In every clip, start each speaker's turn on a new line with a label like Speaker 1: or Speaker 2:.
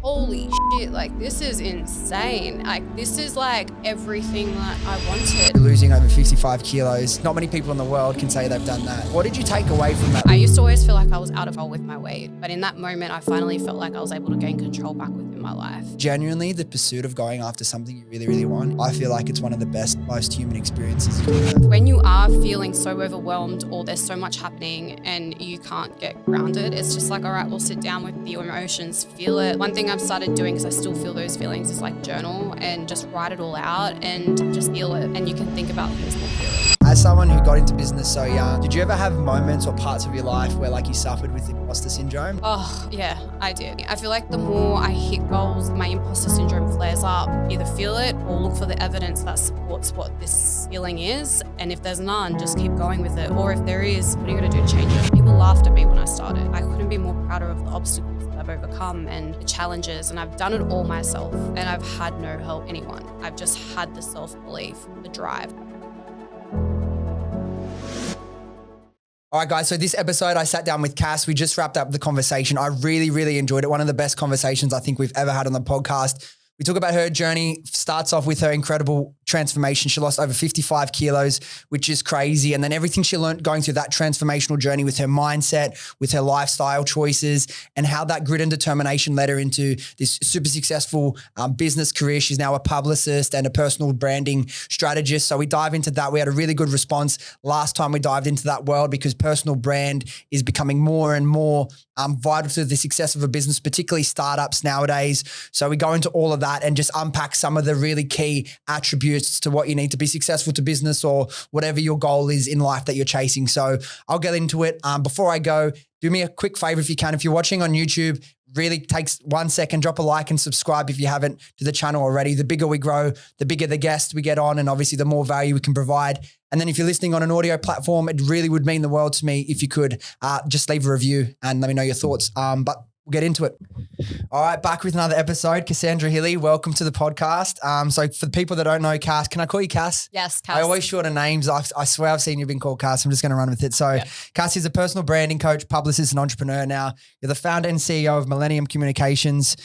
Speaker 1: holy shit, like this is insane. Like this is like everything that I wanted.
Speaker 2: Losing over 55 kilos. Not many people in the world can say they've done that. What did you take away from that?
Speaker 1: I used to always feel like I was out of control with my weight, but in that moment, I finally felt like I was able to gain control back within my life.
Speaker 2: Genuinely, the pursuit of going after something you really, really want, I feel like it's one of the best, most human experiences you can have.
Speaker 1: When you are feeling so overwhelmed or there's so much happening and you can't get grounded, it's just like, all right, we'll sit down with the emotions, feel it. One thing I've started doing, because I still feel those feelings, is like journal and just write it all out and just feel it. And you can think about things more clearly.
Speaker 2: As someone who got into business so young, did you ever have moments or parts of your life where like you suffered with imposter syndrome?
Speaker 1: Oh, yeah, I did. I feel like the more I hit goals, my imposter syndrome flares up. Either feel it or look for the evidence that supports what this feeling is. And if there's none, just keep going with it. Or if there is, what are you going to do to change it? People laughed at me when I started. I couldn't be more prouder of the obstacles that I've overcome and the challenges. And I've done it all myself. And I've had no help anyone. I've just had the self-belief, the drive.
Speaker 2: All right, guys. So this episode, I sat down with Cass. We just wrapped up the conversation. I really, really enjoyed it. One of the best conversations I think we've ever had on the podcast. We talk about her journey, starts off with her incredible transformation. She lost over 55 kilos, which is crazy. And then everything she learned going through that transformational journey with her mindset, with her lifestyle choices, and how that grit and determination led her into this super successful business career. She's now a publicist and a personal branding strategist. So we dive into that. We had a really good response last time we dived into that world, because personal brand is becoming more and more vital to the success of a business, particularly startups nowadays. So we go into all of that and just unpack some of the really key attributes to what you need to be successful to business or whatever your goal is in life that you're chasing. So I'll get into it. Before I go, do me a quick favor if you can. If you're watching on YouTube, really takes 1 second, drop a like and subscribe if you haven't to the channel already. The bigger we grow, the bigger the guests we get on, and obviously the more value we can provide. And then if you're listening on an audio platform, it really would mean the world to me if you could just leave a review and let me know your thoughts. But we'll get into it. All right, back with another episode. Cassandra Hili, welcome to the podcast. So for the people that don't know Cass, can I call you Cass?
Speaker 1: Yes, Cass.
Speaker 2: I always shorten names. I swear I've seen you've been called Cass. I'm just going to run with it. So Cass is a personal branding coach, publicist, and entrepreneur now. You're the founder and CEO of Millennium Communications,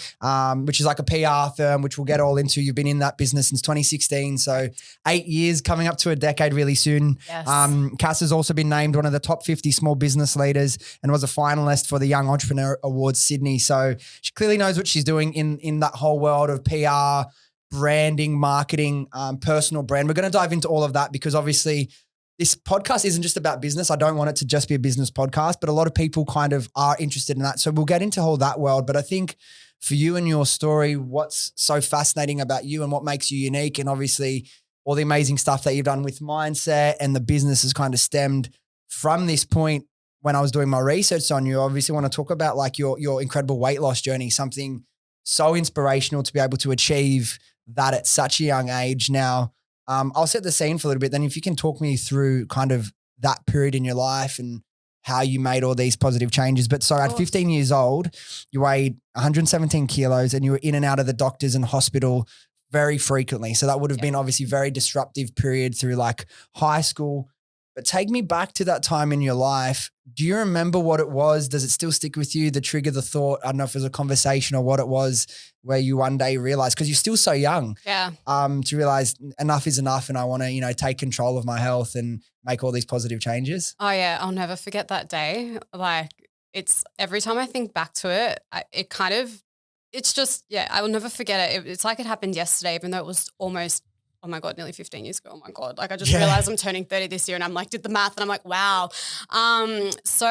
Speaker 2: which is like a PR firm, which we'll get all into. You've been in that business since 2016. So 8 years, coming up to a decade really soon.
Speaker 1: Yes.
Speaker 2: Cass has also been named one of the top 50 small business leaders and was a finalist for the Young Entrepreneur Awards Sydney. So she clearly knows what she's doing in that whole world of PR, branding, marketing, personal brand. We're going to dive into all of that because obviously this podcast isn't just about business. I don't want it to just be a business podcast, but a lot of people kind of are interested in that. So we'll get into all that world. But I think for you and your story, what's so fascinating about you and what makes you unique, and obviously all the amazing stuff that you've done with mindset and the business has kind of stemmed from this point. When I was doing my research on you, I obviously want to talk about like your incredible weight loss journey, something so inspirational to be able to achieve that at such a young age. Now, I'll set the scene for a little bit. Then if you can talk me through kind of that period in your life and how you made all these positive changes. But so at 15 years old, you weighed 117 kilos and you were in and out of the doctors and hospital very frequently. So that would have been obviously very disruptive period through like high school. But take me back to that time in your life. Do you remember what it was? Does it still stick with you? The trigger, the thought, I don't know if it was a conversation or what it was where you one day realized, because you're still so young, to realize enough is enough and I want to, take control of my health and make all these positive changes?
Speaker 1: Oh yeah, I'll never forget that day. Like it's every time I think back to it, I will never forget it. It's like it happened yesterday, even though it was almost, oh my God, nearly 15 years ago. Oh my God. Like I just realized I'm turning 30 this year and I'm like, did the math and I'm like, wow. So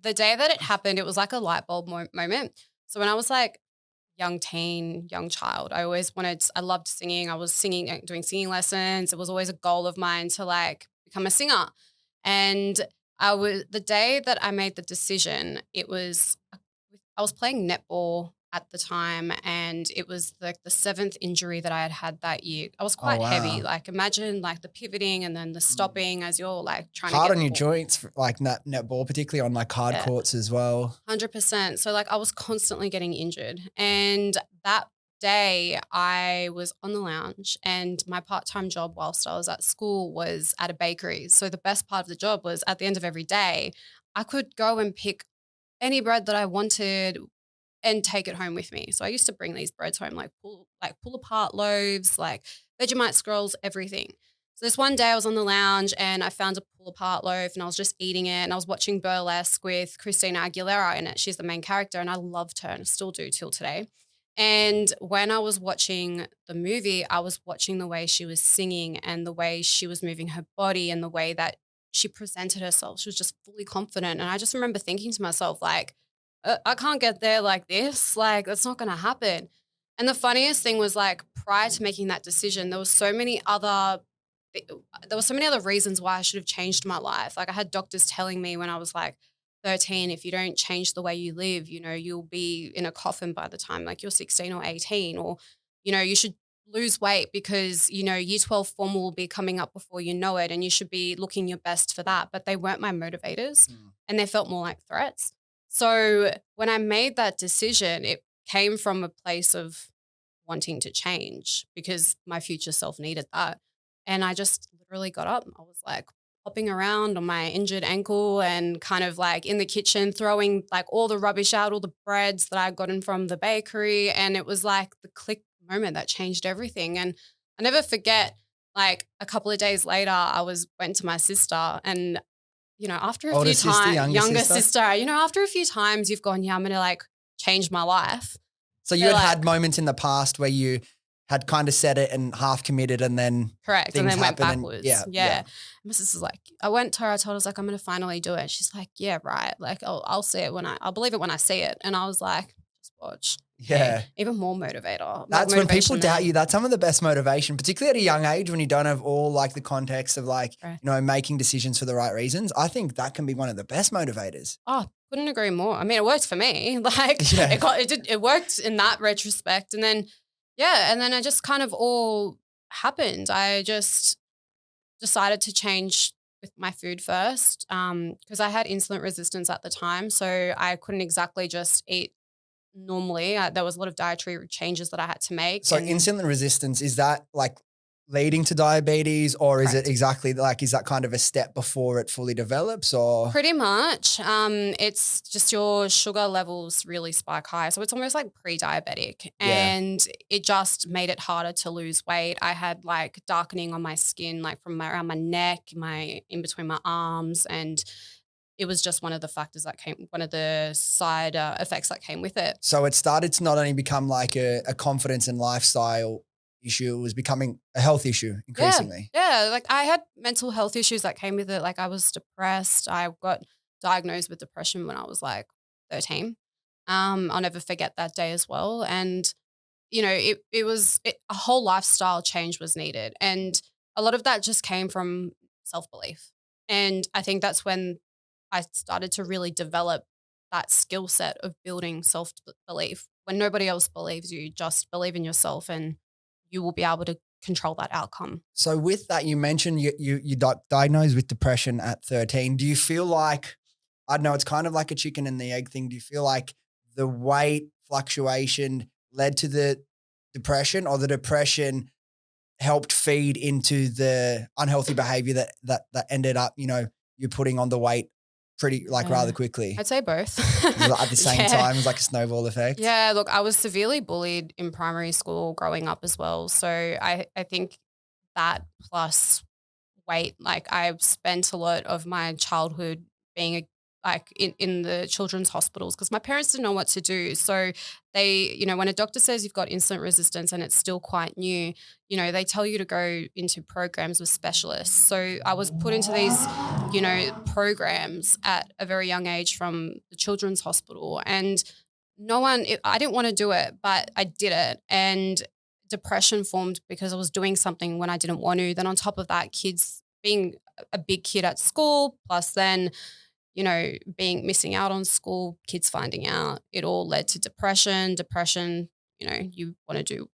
Speaker 1: the day that it happened, it was like a light bulb moment. So when I was like young teen, young child, I loved singing. I was doing singing lessons. It was always a goal of mine to like become a singer. And the day that I made the decision, I was playing netball at the time, and it was like the 7th injury that I had that year. I was quite heavy. Like imagine like the pivoting and then the stopping as you're like trying
Speaker 2: hard
Speaker 1: to get
Speaker 2: on your joints, like netball, particularly on like hard courts as well.
Speaker 1: 100%. So like I was constantly getting injured, and that day I was on the lounge, and my part-time job whilst I was at school was at a bakery. So the best part of the job was at the end of every day, I could go and pick any bread that I wanted, and take it home with me. So I used to bring these breads home, like pull apart loaves, like Vegemite scrolls, everything. So this one day I was on the lounge and I found a pull apart loaf and I was just eating it and I was watching Burlesque with Christina Aguilera in it. She's the main character and I loved her and still do till today. And when I was watching the movie, I was watching the way she was singing and the way she was moving her body and the way that she presented herself. She was just fully confident. And I just remember thinking to myself, like, I can't get there like this. Like, that's not going to happen. And the funniest thing was, like, prior to making that decision, there were so many other reasons why I should have changed my life. Like, I had doctors telling me when I was like 13, if you don't change the way you live, you know, you'll be in a coffin by the time like you're 16 or 18, or, you know, you should lose weight because, you know, year 12 formal will be coming up before you know it and you should be looking your best for that. But they weren't my motivators and they felt more like threats. So when I made that decision, it came from a place of wanting to change because my future self needed that. And I just literally got up. I was like hopping around on my injured ankle and kind of like in the kitchen throwing like all the rubbish out, all the breads that I'd gotten from the bakery. And it was like the click moment that changed everything. And I never forget, like a couple of days later, I went to my sister and, you know, after a few times, younger sister, you know, after a few times you've gone, yeah, I'm going to like change my life.
Speaker 2: So you had moments in the past where you had kind of said it and half committed and then
Speaker 1: correct and then went backwards.
Speaker 2: Yeah.
Speaker 1: My sister's like, I told her, I was like, I'm going to finally do it. She's like, yeah, right. Like I'll see it I'll believe it when I see it. And I was like, just watch.
Speaker 2: Yeah.
Speaker 1: Even more motivator.
Speaker 2: That's when people doubt you. That's some of the best motivation, particularly at a young age when you don't have all like the context of like, you know, making decisions for the right reasons. I think that can be one of the best motivators.
Speaker 1: Oh, couldn't agree more. I mean, it worked for me. Like it worked in that retrospect. And then, and then it just kind of all happened. I just decided to change with my food first because I had insulin resistance at the time. So I couldn't exactly just eat normally. There was a lot of dietary changes that I had to make.
Speaker 2: So insulin resistance, is that like leading to diabetes or is it exactly like, is that kind of a step before it fully develops or?
Speaker 1: Pretty much. It's just your sugar levels really spike high. So it's almost like pre-diabetic and it just made it harder to lose weight. I had like darkening on my skin, like from around my neck, in between my arms, and it was just one of the factors that one of the side effects that came with it.
Speaker 2: So it started to not only become like a confidence and lifestyle issue, it was becoming a health issue increasingly.
Speaker 1: Yeah, like I had mental health issues that came with it. Like I was depressed. I got diagnosed with depression when I was like 13. I'll never forget that day as well. And, you know, a whole lifestyle change was needed. And a lot of that just came from self-belief. And I think that's when I started to really develop that skill set of building self-belief. When nobody else believes you, just believe in yourself and you will be able to control that outcome.
Speaker 2: So with that, you mentioned you diagnosed with depression at 13. Do you feel like, I don't know, it's kind of like a chicken and the egg thing. Do you feel like the weight fluctuation led to the depression or the depression helped feed into the unhealthy behavior that ended up, you know, you putting on the weight pretty rather quickly?
Speaker 1: I'd say both.
Speaker 2: At the same time, it's like a snowball effect.
Speaker 1: Yeah, look, I was severely bullied in primary school growing up as well. So I think that plus weight, like I spent a lot of my childhood being in the children's hospitals because my parents didn't know what to do. So they, you know, when a doctor says you've got insulin resistance and it's still quite new, you know, they tell you to go into programs with specialists. So I was put into these, you know, programs at a very young age from the children's hospital, and I didn't want to do it, but I did it. And depression formed because I was doing something when I didn't want to. Then on top of that, kids being a big kid at school, plus then, you know, missing out on school, kids finding out, it all led to depression. Depression, you know, you want to do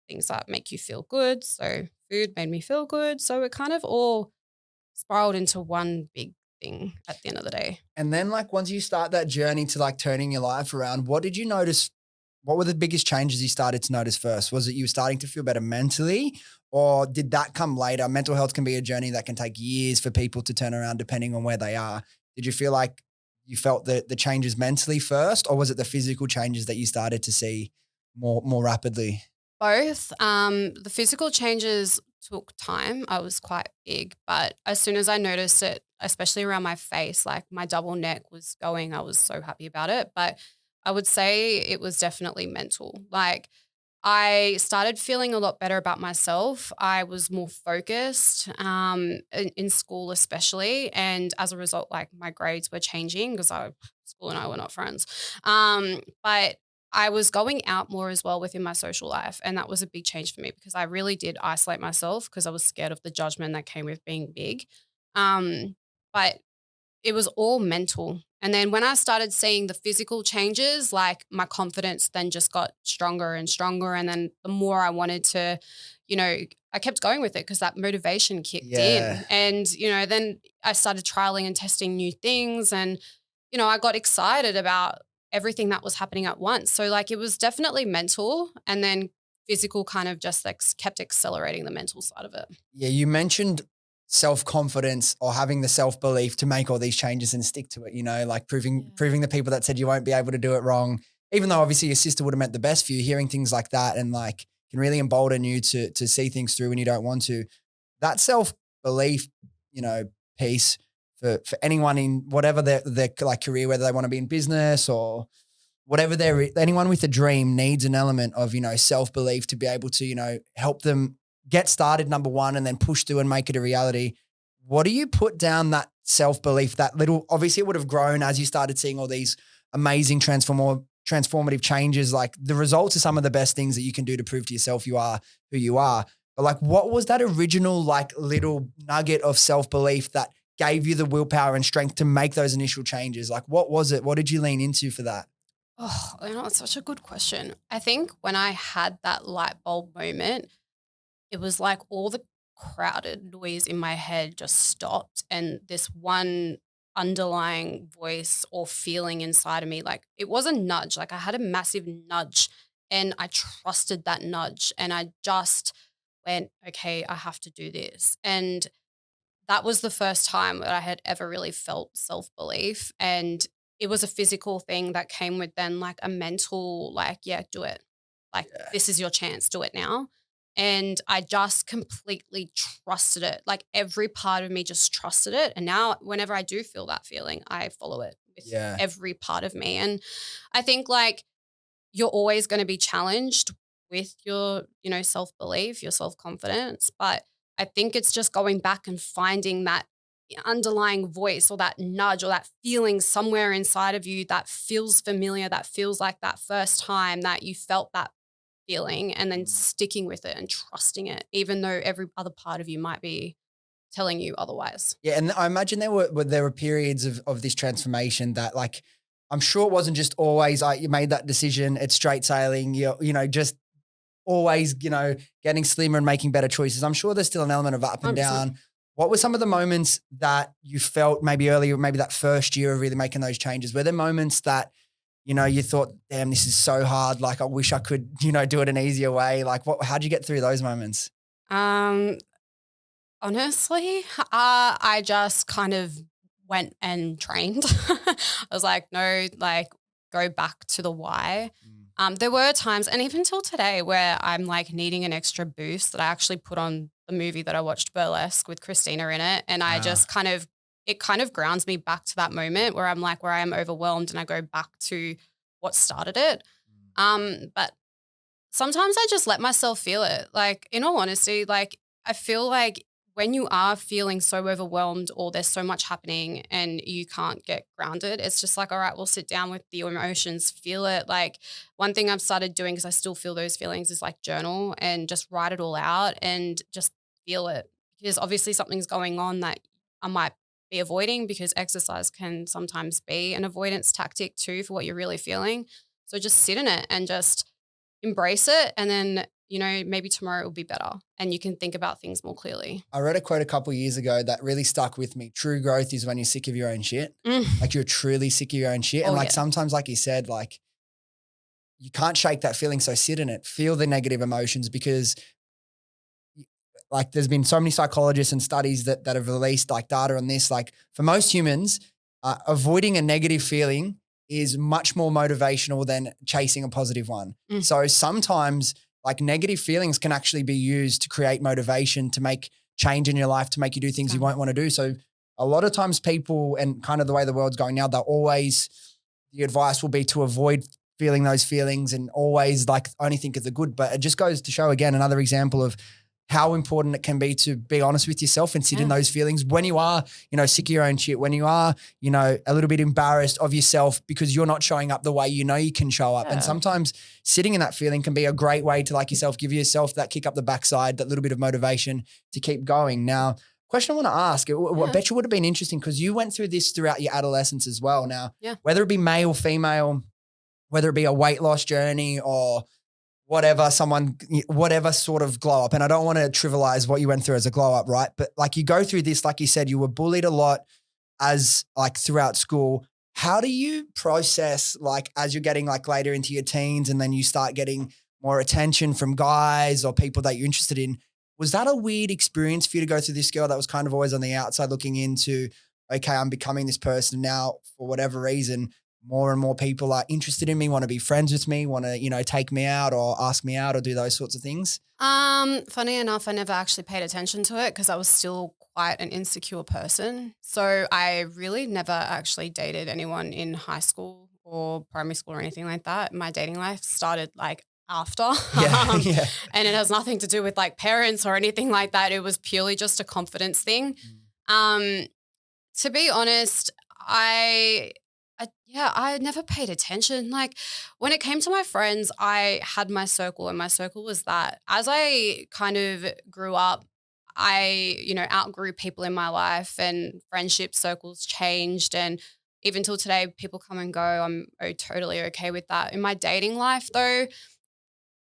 Speaker 1: things that make you feel good. So food made me feel good. So it kind of all spiraled into one big thing at the end of the day.
Speaker 2: And then like once you start that journey to like turning your life around, what did you notice? What were the biggest changes you started to notice first? Was it you starting to feel better mentally or did that come later? Mental health can be a journey that can take years for people to turn around depending on where they are. Did you feel like you felt the changes mentally first, or was it the physical changes that you started to see more rapidly?
Speaker 1: Both. The physical changes took time. I was quite big, but as soon as I noticed it, especially around my face, like my double neck was going, I was so happy about it. But I would say it was definitely mental. Like I started feeling a lot better about myself. I was more focused in school especially. And as a result, like my grades were changing because school and I were not friends. But I was going out more as well within my social life. And that was a big change for me because I really did isolate myself because I was scared of the judgment that came with being big. But it was all mental. And then when I started seeing the physical changes, like my confidence then just got stronger and stronger. And then the more I wanted to, I kept going with it because that motivation kicked in. And, then I started trialing and testing new things. And, I got excited about everything that was happening at once. So like it was definitely mental, and then physical kind of just like kept accelerating the mental side of it.
Speaker 2: Yeah, you mentioned self-confidence or having the self-belief to make all these changes and stick to it, like proving the people that said you won't be able to do it wrong, even though obviously your sister would have meant the best for you, hearing things like that and like can really embolden you to see things through when you don't want to. That self-belief, piece for anyone in whatever their like career, whether they want to be in business or whatever anyone with a dream needs an element of, self-belief to be able to, help them get started, number one, and then push through and make it a reality. What do you put down that self-belief, that little, obviously it would have grown as you started seeing all these amazing transformative changes. Like the results are some of the best things that you can do to prove to yourself you are who you are. But like, what was that original, like little nugget of self-belief that gave you the willpower and strength to make those initial changes? Like, what was it? What did you lean into for that?
Speaker 1: Oh, it's such a good question. I think when I had that light bulb moment, it was like all the crowded noise in my head just stopped, and this one underlying voice or feeling inside of me, like it was a nudge, like I had a massive nudge and I trusted that nudge and I just went, okay, I have to do this. And that was the first time that I had ever really felt self-belief. And it was a physical thing that came with then like a mental, like, yeah, do it. Like, this is your chance, do it now. And I just completely trusted it. Like every part of me just trusted it. And now whenever I do feel that feeling, I follow it with every part of me. And I think like you're always going to be challenged with your, self-belief, your self-confidence. But I think it's just going back and finding that underlying voice or that nudge or that feeling somewhere inside of you that feels familiar, that feels like that first time that you felt that feeling, and then sticking with it and trusting it, even though every other part of you might be telling you otherwise.
Speaker 2: Yeah, and I imagine there were periods of this transformation that, like, I'm sure it wasn't just always you made that decision, it's straight sailing, just always, getting slimmer and making better choices. I'm sure there's still an element of up and
Speaker 1: 100%.
Speaker 2: down. What were some of the moments that you felt maybe earlier, maybe that first year of really making those changes? Were there moments that you thought, damn, this is so hard. Like, I wish I could, do it an easier way. Like, how'd you get through those moments?
Speaker 1: Honestly, I just kind of went and trained. I was like, no, like go back to the why. There were times, and even till today, where I'm like needing an extra boost, that I actually put on the movie that I watched, Burlesque, with Christina in it. And I just it kind of grounds me back to that moment where I'm like, where I am overwhelmed, and I go back to what started it. But sometimes I just let myself feel it. Like, in all honesty, like I feel like when you are feeling so overwhelmed or there's so much happening and you can't get grounded, it's just like, all right, we'll sit down with the emotions, feel it. Like one thing I've started doing, because I still feel those feelings, is like journal and just write it all out and just feel it. Because obviously something's going on that I might be avoiding, because exercise can sometimes be an avoidance tactic too for what you're really feeling. So just sit in it and just embrace it, and then maybe tomorrow it will be better and you can think about things more clearly.
Speaker 2: I read a quote a couple of years ago that really stuck with me. True growth is when you're sick of your own shit. Like you're truly sick of your own shit. And sometimes, like you said, like you can't shake that feeling. So sit in it, feel the negative emotions, because like there's been so many psychologists and studies that have released like data on this. Like for most humans, avoiding a negative feeling is much more motivational than chasing a positive one. So sometimes like negative feelings can actually be used to create motivation, to make change in your life, to make you do things you won't want to do. So a lot of times people, and kind of the way the world's going now, the advice will be to avoid feeling those feelings and always like only think of the good. But it just goes to show, again, another example of how important it can be to be honest with yourself and sit in those feelings when you are, sick of your own shit, when you are, a little bit embarrassed of yourself because you're not showing up the way you can show up. And sometimes sitting in that feeling can be a great way to, like yourself, give yourself that kick up the backside, that little bit of motivation to keep going. Now, question I want to ask, I bet you would have been interesting because you went through this throughout your adolescence as well. Now, whether it be male, female, whether it be a weight loss journey or whatever sort of glow up. And I don't want to trivialize what you went through as a glow up, right? But like you go through this, like you said, you were bullied a lot as like throughout school. How do you process like as you're getting like later into your teens and then you start getting more attention from guys or people that you're interested in? Was that a weird experience for you to go through this girl that was kind of always on the outside looking into, okay, I'm becoming this person now for whatever reason? More and more people are interested in me, want to be friends with me, want to, take me out or ask me out or do those sorts of things?
Speaker 1: Funny enough, I never actually paid attention to it because I was still quite an insecure person. So I really never actually dated anyone in high school or primary school or anything like that. My dating life started like after. And it has nothing to do with like parents or anything like that. It was purely just a confidence thing. To be honest, I never paid attention. Like when it came to my friends, I had my circle, and my circle was that. As I kind of grew up, I, outgrew people in my life and friendship circles changed. And even till today, people come and go. I'm totally okay with that. In my dating life though,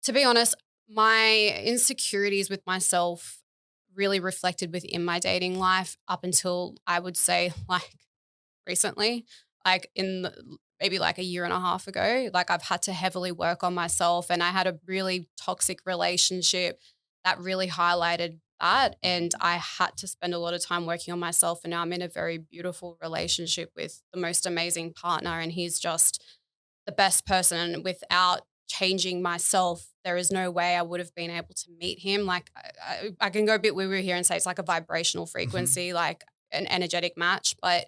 Speaker 1: to be honest, my insecurities with myself really reflected within my dating life up until I would say like recently. Like maybe like a year and a half ago, like I've had to heavily work on myself, and I had a really toxic relationship that really highlighted that, and I had to spend a lot of time working on myself, and now I'm in a very beautiful relationship with the most amazing partner, and he's just the best person, and without changing myself, there is no way I would have been able to meet him. Like I can go a bit woo-woo here and say it's like a vibrational frequency, like an energetic match, but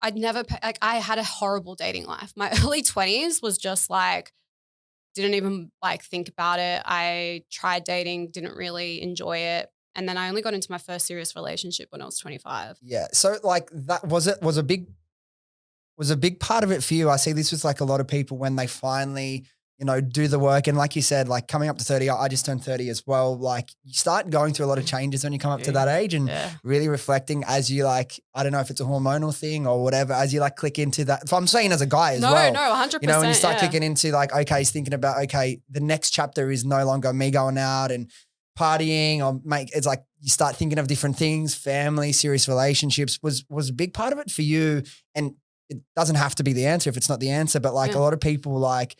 Speaker 1: I'd never, like I had a horrible dating life. My early 20s was just like, didn't even like think about it. I tried dating, didn't really enjoy it. And then I only got into my first serious relationship when I was 25.
Speaker 2: Yeah. So like that was a big part of it for you. I see this with like a lot of people when they finally, do the work. And like you said, like coming up to 30, I just turned 30 as well. Like you start going through a lot of changes when you come up to that age and really reflecting as you like, I don't know if it's a hormonal thing or whatever, as you like click into that. If I'm saying as a guy as well.
Speaker 1: No, 100%.
Speaker 2: When you start clicking into like, okay, he's thinking about, okay, the next chapter is no longer me going out and partying or it's like you start thinking of different things, family, serious relationships was a big part of it for you. And it doesn't have to be the answer if it's not the answer, but like a lot of people like,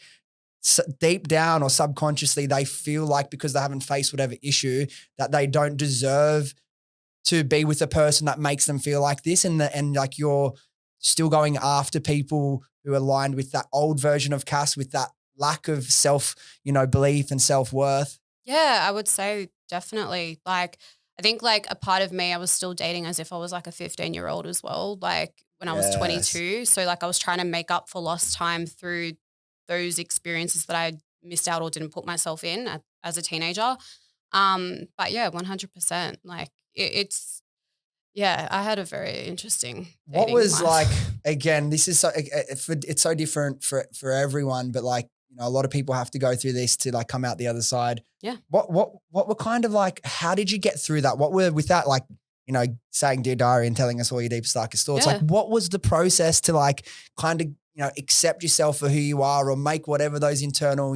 Speaker 2: deep down or subconsciously, they feel like because they haven't faced whatever issue that they don't deserve to be with a person that makes them feel like this. And like you're still going after people who are aligned with that old version of Cass, with that lack of self, belief and self-worth.
Speaker 1: Yeah, I would say definitely. Like, I think like a part of me, I was still dating as if I was like a 15-year-old as well. Like when I was 22. So like I was trying to make up for lost time through those experiences that I missed out or didn't put myself in as a teenager. But yeah, 100%. Like I had a very interesting
Speaker 2: What was
Speaker 1: life.
Speaker 2: like, again, this is it's so different for everyone, but like, a lot of people have to go through this to like come out the other side.
Speaker 1: Yeah.
Speaker 2: What were kind of like, how did you get through that? What were with that, like, saying Dear Diary and telling us all your deepest, darkest thoughts? Like what was the process to like kind of, accept yourself for who you are or make whatever those internal,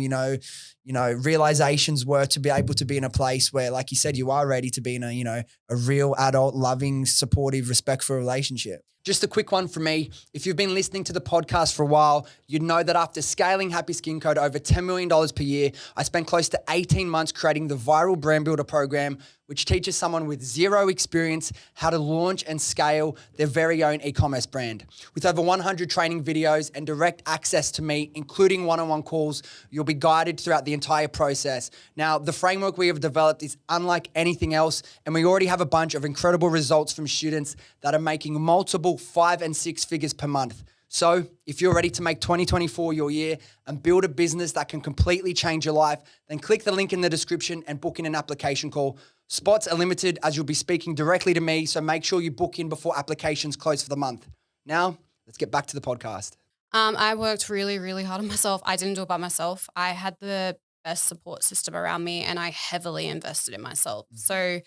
Speaker 2: realizations were to be able to be in a place where, like you said, you are ready to be in a real adult, loving, supportive, respectful relationship? Just a quick one from me. If you've been listening to the podcast for a while, you'd know that after scaling Happy Skin Co to over $10 million per year, I spent close to 18 months creating the Viral Brand Builder program, which teaches someone with zero experience how to launch and scale their very own e-commerce brand. With over 100 training videos and direct access to me, including one-on-one calls, you'll be guided throughout the entire process. Now, the framework we have developed is unlike anything else, and we already have a bunch of incredible results from students that are making multiple 5 and 6 figures per month. So if you're ready to make 2024 your year and build a business that can completely change your life, then click the link in the description and book in an application call. Spots are limited as you'll be speaking directly to me, so make sure you book in before applications close for the month. Now, let's get back to the podcast.
Speaker 1: I worked really, really hard on myself. I didn't do it by myself. I had the best support system around me and I heavily invested in myself. So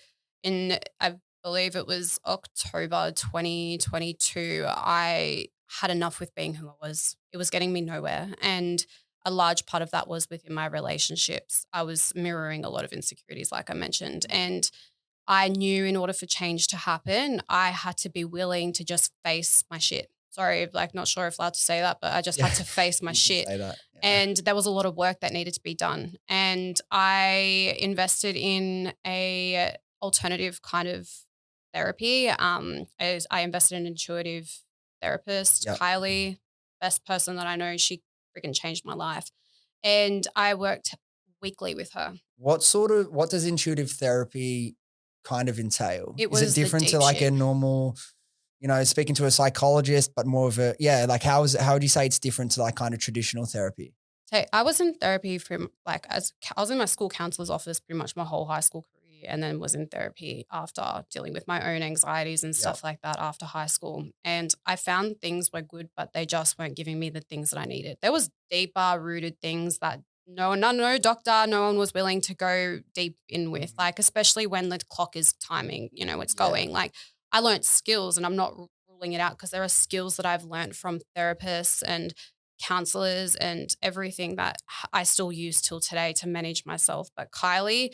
Speaker 1: I believe it was October 2022, I had enough with being who I was. It was getting me nowhere. And a large part of that was within my relationships. I was mirroring a lot of insecurities, like I mentioned. And I knew in order for change to happen, I had to be willing to just face my shit. Sorry, like not sure if allowed to say that, but I just had to face my shit.
Speaker 2: Say that. Yeah.
Speaker 1: And there was a lot of work that needed to be done. And I invested in a alternative kind of therapy. As I invested in an intuitive therapist,
Speaker 2: Yep.
Speaker 1: Kylie, best person that I know. She freaking changed my life. And I worked weekly with her.
Speaker 2: What does intuitive therapy kind of entail?
Speaker 1: It
Speaker 2: Is it
Speaker 1: was the
Speaker 2: different to
Speaker 1: deep
Speaker 2: like a
Speaker 1: shit.
Speaker 2: normal, speaking to a psychologist, but more of like how would you say it's different to like kind of traditional therapy?
Speaker 1: So I was in therapy from I was in my school counselor's office pretty much my whole high school career, and then was in therapy after dealing with my own anxieties and stuff like that after high school. And I found things were good, but they just weren't giving me the things that I needed. There was deeper rooted things that no doctor, no one was willing to go deep in with, like especially when the clock is timing, it's going. Like I learned skills, and I'm not ruling it out because there are skills that I've learned from therapists and counselors and everything that I still use till today to manage myself. But Kylie,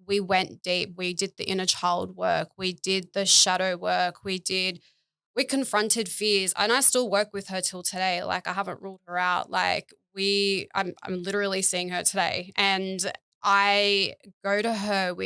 Speaker 1: we went deep. We did the inner child work. We did the shadow work. We confronted fears, and I still work with her till today. Like I haven't ruled her out. Like I'm literally seeing her today, and I go to her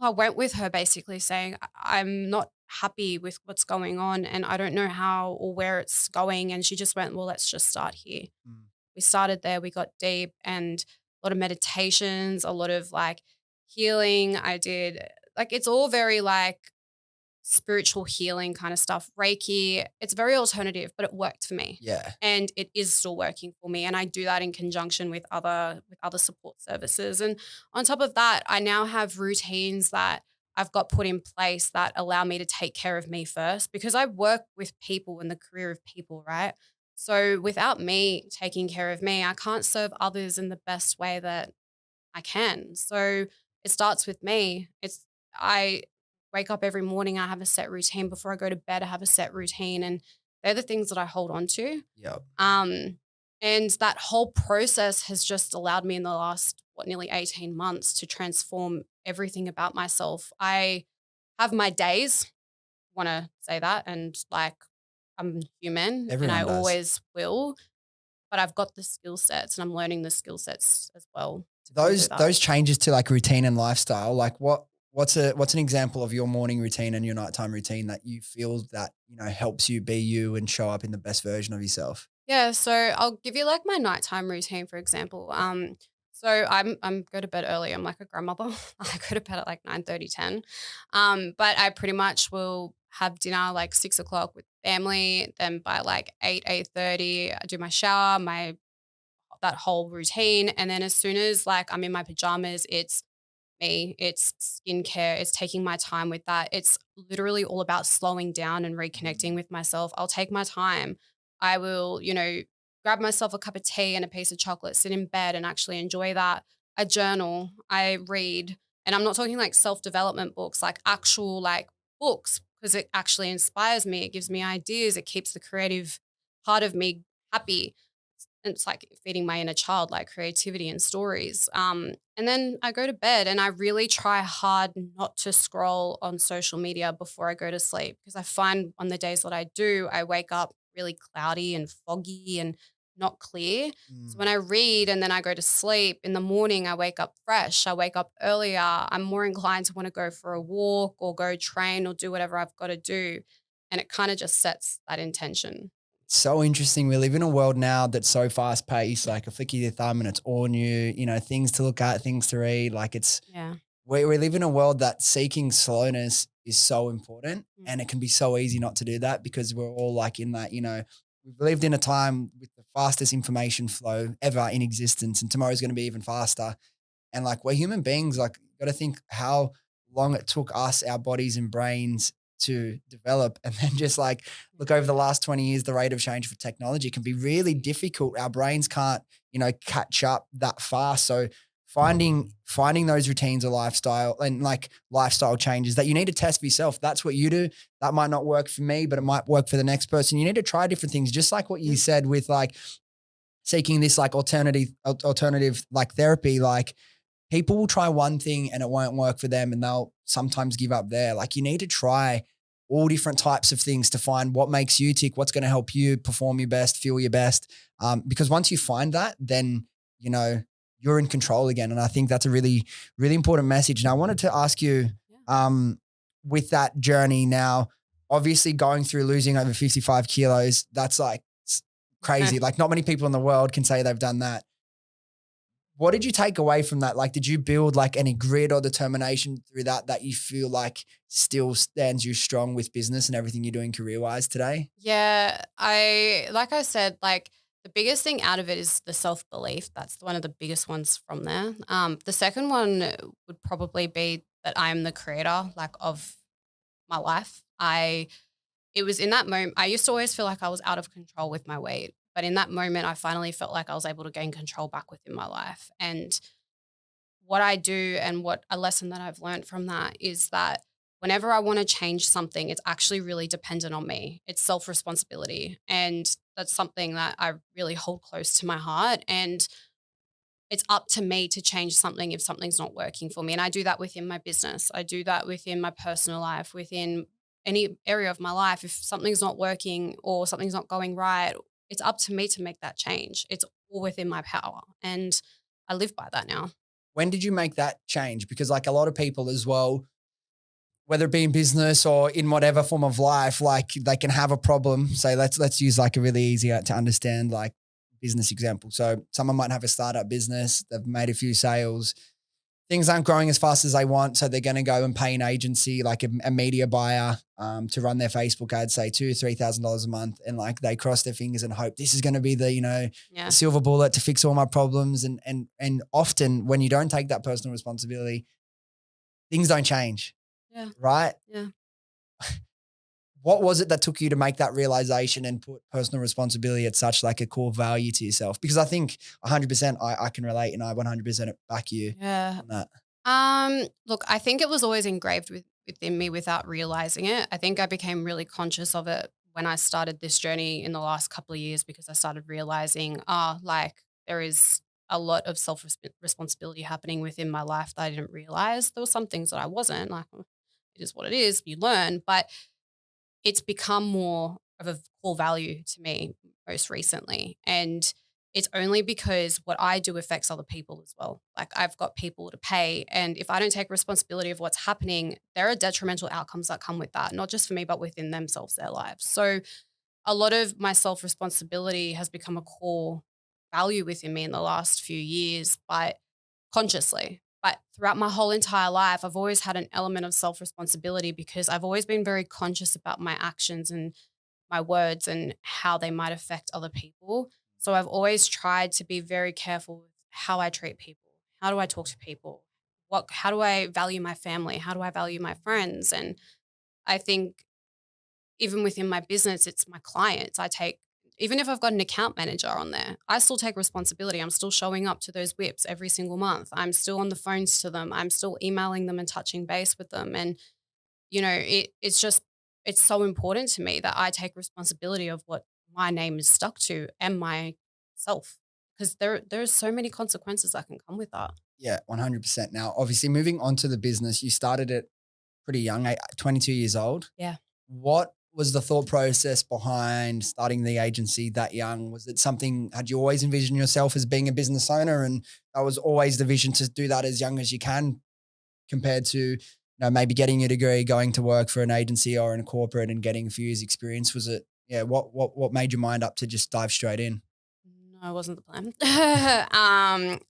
Speaker 1: I went with her basically saying, I'm not happy with what's going on and I don't know how or where it's going. And she just went, well, let's just start here.
Speaker 2: Mm.
Speaker 1: We started there, we got deep, and a lot of meditations, a lot of like healing. I did it's all very like spiritual healing kind of stuff. Reiki, it's very alternative, but it worked for me.
Speaker 2: Yeah.
Speaker 1: And it is still working for me. And I do that in conjunction with other support services. And on top of that, I now have routines that I've got put in place that allow me to take care of me first, because I work with people in the career of people, right? So without me taking care of me, I can't serve others in the best way that I can. So it starts with me. I wake up every morning, I have a set routine. Before I go to bed, I have a set routine. And they're the things that I hold on to.
Speaker 2: Yep.
Speaker 1: And that whole process has just allowed me in the last, nearly 18 months to transform everything about myself. I have my days, want to say that, and like I'm human.
Speaker 2: Everyone
Speaker 1: and I
Speaker 2: does.
Speaker 1: always will, but I've got the skill sets and I'm learning the skill sets as well. to be able to do that.
Speaker 2: Those changes to like routine and lifestyle, like what's an example of your morning routine and your nighttime routine that you feel that, helps you be you and show up in the best version of yourself?
Speaker 1: Yeah, so I'll give you like my nighttime routine, for example. So I'm go to bed early. I'm like a grandmother. I go to bed at like 9:30, 10. But I pretty much will have dinner like 6 o'clock with family. Then by like 8:30, I do my shower, that whole routine. And then as soon as like I'm in my pajamas, it's me, it's skincare, it's taking my time with that. It's literally all about slowing down and reconnecting with myself. I'll take my time. I will, grab myself a cup of tea and a piece of chocolate, sit in bed and actually enjoy that. I journal, I read, and I'm not talking like self-development books, like actual like books, because it actually inspires me. It gives me ideas. It keeps the creative part of me happy. it's like feeding my inner child, like creativity and stories. And then I go to bed and I really try hard not to scroll on social media before I go to sleep, because I find on the days that I do, I wake up really cloudy and foggy and not clear. So
Speaker 2: Mm.
Speaker 1: when I read and then I go to sleep in the morning, I wake up fresh. I wake up earlier. I'm more inclined to want to go for a walk or go train or do whatever I've got to do. And it kind of just sets that intention.
Speaker 2: So interesting. We live in a world now that's so fast paced, like a flick of your thumb and it's all new, things to look at, things to read. Like
Speaker 1: Yeah.
Speaker 2: we live in a world that seeking slowness is so important,
Speaker 1: Mm.
Speaker 2: and it can be so easy not to do that because we're all like in that, we've lived in a time with the fastest information flow ever in existence, and tomorrow's going to be even faster. And like we're human beings, like you got to think how long it took us, our bodies and brains to develop. And then just like look over the last 20 years, the rate of change for technology can be really difficult. Our brains can't, catch up that fast. So finding those routines or lifestyle and like lifestyle changes that you need to test for yourself. That's what you do. That might not work for me, but it might work for the next person. You need to try different things, just like what you said with like seeking this like alternative like therapy. Like people will try one thing and it won't work for them and they'll sometimes give up there. Like you need to try all different types of things to find what makes you tick, what's going to help you perform your best, feel your best. Because once you find that, then, you're in control again. And I think that's a really, really important message. And I wanted to ask you, with that journey now, obviously going through losing over 55 kilos, that's like crazy. Like not many people in the world can say they've done that. What did you take away from that? Like, did you build like any grit or determination through that you feel like still stands you strong with business and everything you're doing career-wise today?
Speaker 1: Yeah, like I said, like the biggest thing out of it is the self-belief. That's one of the biggest ones from there. The second one would probably be that I am the creator, like of my life. It was in that moment, I used to always feel like I was out of control with my weight. But in that moment, I finally felt like I was able to gain control back within my life. And what I do and what a lesson that I've learned from that is that whenever I want to change something, it's actually really dependent on me. It's self-responsibility. And that's something that I really hold close to my heart. And it's up to me to change something if something's not working for me. And I do that within my business. I do that within my personal life, within any area of my life. If something's not working or something's not going right, it's up to me to make that change. It's all within my power. And I live by that now.
Speaker 2: When did you make that change? Because like a lot of people as well, whether it be in business or in whatever form of life, like they can have a problem. Say let's use like a really easy to understand like business example. So someone might have a startup business, they've made a few sales, things aren't growing as fast as they want, so they're going to go and pay an agency like a media buyer to run their Facebook ads, say $2,000-$3,000 a month, and like they cross their fingers and hope this is going to be the the silver bullet to fix all my problems. And often when you don't take that personal responsibility, things don't change.
Speaker 1: Yeah.
Speaker 2: Right?
Speaker 1: Yeah.
Speaker 2: What was it that took you to make that realization and put personal responsibility at such like a core value to yourself? Because I think 100% I can relate and I 100% back you
Speaker 1: Yeah.
Speaker 2: on that.
Speaker 1: Look, I think it was always engraved within me without realizing it. I think I became really conscious of it when I started this journey in the last couple of years, because I started realizing, like there is a lot of responsibility happening within my life that I didn't realize. There were some things that I wasn't like, it is what it is, you learn, but it's become more of a core value to me most recently. And it's only because what I do affects other people as well. Like I've got people to pay. And if I don't take responsibility of what's happening, there are detrimental outcomes that come with that, not just for me, but within themselves, their lives. So a lot of my self-responsibility has become a core value within me in the last few years, but consciously. But throughout my whole entire life, I've always had an element of self-responsibility because I've always been very conscious about my actions and my words and how they might affect other people. So I've always tried to be very careful with how I treat people. How do I talk to people? How do I value my family? How do I value my friends? And I think even within my business, it's my clients. Even if I've got an account manager on there, I still take responsibility. I'm still showing up to those whips every single month. I'm still on the phones to them. I'm still emailing them and touching base with them. And, it's so important to me that I take responsibility of what my name is stuck to and my self, because there's so many consequences that can come with that.
Speaker 2: Yeah, 100%. Now, obviously moving on to the business, you started it pretty young, 22 years old.
Speaker 1: Yeah.
Speaker 2: What was the thought process behind starting the agency that young? Was it something, had you always envisioned yourself as being a business owner, and that was always the vision to do that as young as you can, compared to, maybe getting your degree, going to work for an agency or in a corporate and getting a few years experience? Was it, what made your mind up to just dive straight in?
Speaker 1: No, it wasn't the plan.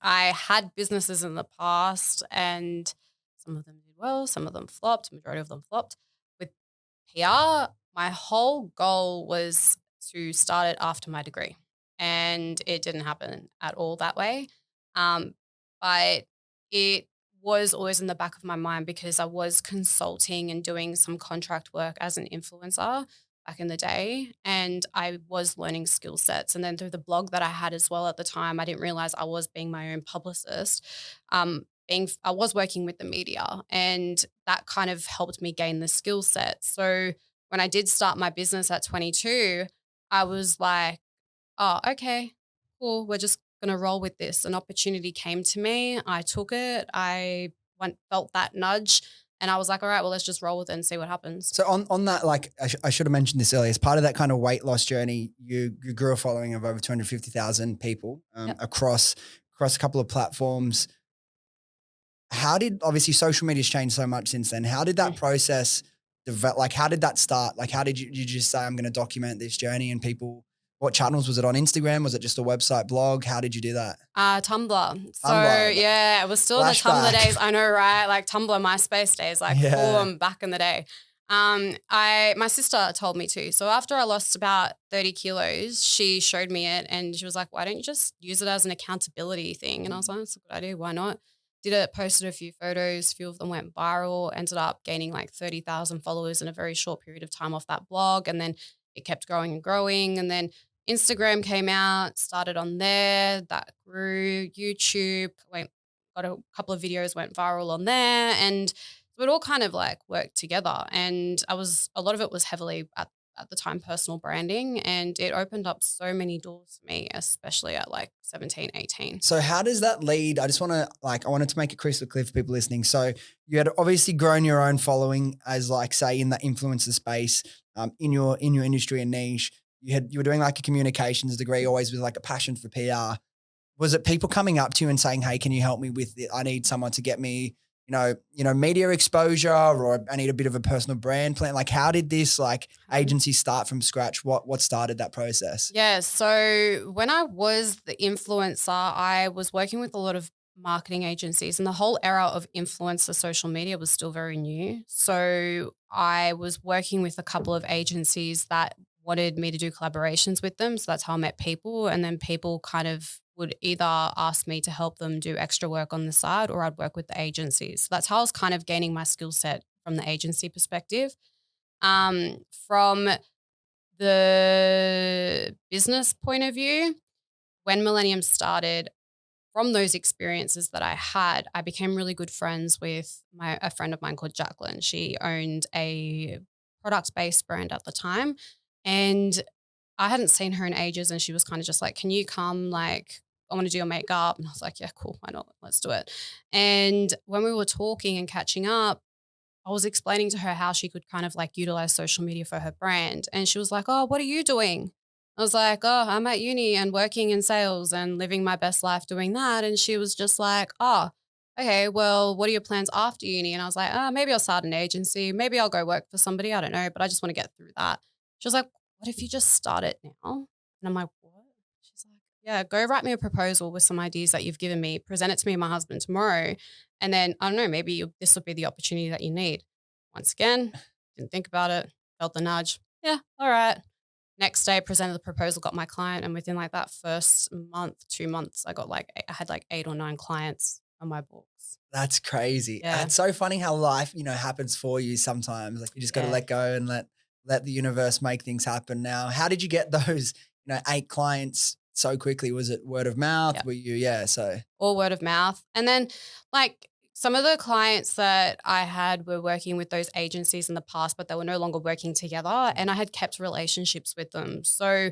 Speaker 1: I had businesses in the past, and some of them did well, some of them flopped, majority of them flopped. With PR, my whole goal was to start it after my degree, and it didn't happen at all that way. Um, but it was always in the back of my mind because I was consulting and doing some contract work as an influencer back in the day, and I was learning skill sets. And then through the blog that I had as well at the time, I didn't realize I was being my own publicist. I was working with the media, and that kind of helped me gain the skill set. So when I did start my business at 22, I was like, oh, okay, cool. We're just going to roll with this. An opportunity came to me. I took it. Felt that nudge, and I was like, all right, well, let's just roll with it and see what happens.
Speaker 2: So on that, like I should have mentioned this earlier, as part of that kind of weight loss journey, you grew a following of over 250,000 people across a couple of platforms. How did, obviously social media's changed so much since then. How did that process develop? Like, how did that start? Like, how did you just say, I'm going to document this journey, and people, what channels was it on? Instagram? Was it just a website, blog? How did you do that?
Speaker 1: Tumblr. So
Speaker 2: Tumblr.
Speaker 1: yeah, it was still the Tumblr days. I know, right? Like Tumblr, MySpace days, like full back in the day. My sister told me to. So after I lost about 30 kilos, she showed me it, and she was like, why don't you just use it as an accountability thing? And I was like, that's a good idea. Why not? Did it, posted a few photos, a few of them went viral, ended up gaining like 30,000 followers in a very short period of time off that blog. And then it kept growing and growing. And then Instagram came out, started on there, that grew. YouTube got a couple of videos, went viral on there, and so it all kind of like worked together. And a lot of it was heavily at the time personal branding, and it opened up so many doors for me, especially at like 17, 18.
Speaker 2: So how does that lead? I wanted to make it crystal clear for people listening. So you had obviously grown your own following as, like, say, in the influencer space, in your industry and niche. You were doing like a communications degree, always with like a passion for PR. Was it people coming up to you and saying, hey, can you help me with it? I need someone to get me, media exposure, or I need a bit of a personal brand plan. Like, how did this agency start from scratch? What started that process?
Speaker 1: Yeah. So when I was the influencer, I was working with a lot of marketing agencies, and the whole era of influencer social media was still very new. So I was working with a couple of agencies that wanted me to do collaborations with them. So that's how I met people. And then people kind of would either ask me to help them do extra work on the side, or I'd work with the agencies. So that's how I was kind of gaining my skill set from the agency perspective. From the business point of view, when Millennium started, from those experiences that I had, I became really good friends with a friend of mine called Jacqueline. She owned a product-based brand at the time, and I hadn't seen her in ages, and she was kind of just like, can you come, like, I want to do your makeup. And I was like, yeah, cool, why not? Let's do it. And when we were talking and catching up, I was explaining to her how she could kind of like utilize social media for her brand. And she was like, oh, what are you doing? I was like, oh, I'm at uni and working in sales and living my best life doing that. And she was just like, oh, okay, well, what are your plans after uni? And I was like, oh, maybe I'll start an agency. Maybe I'll go work for somebody. I don't know, but I just want to get through that. She was like, what if you just start it now? And I'm like, what? She's like, yeah, go write me a proposal with some ideas that you've given me, present it to me and my husband tomorrow. And then, I don't know, maybe this will be the opportunity that you need. Once again, didn't think about it, felt the nudge. Yeah, all right. Next day, presented the proposal, got my client. And within like that first month, 2 months, I had like 8 or 9 clients on my books.
Speaker 2: That's crazy.
Speaker 1: Yeah.
Speaker 2: It's so funny how life, happens for you sometimes. Like, you just got to let go and let the universe make things happen. Now, how did you get those, 8 clients so quickly? Was it word of mouth?
Speaker 1: Yep.
Speaker 2: Were you, so.
Speaker 1: All word of mouth. And then like some of the clients that I had were working with those agencies in the past, but they were no longer working together, and I had kept relationships with them. So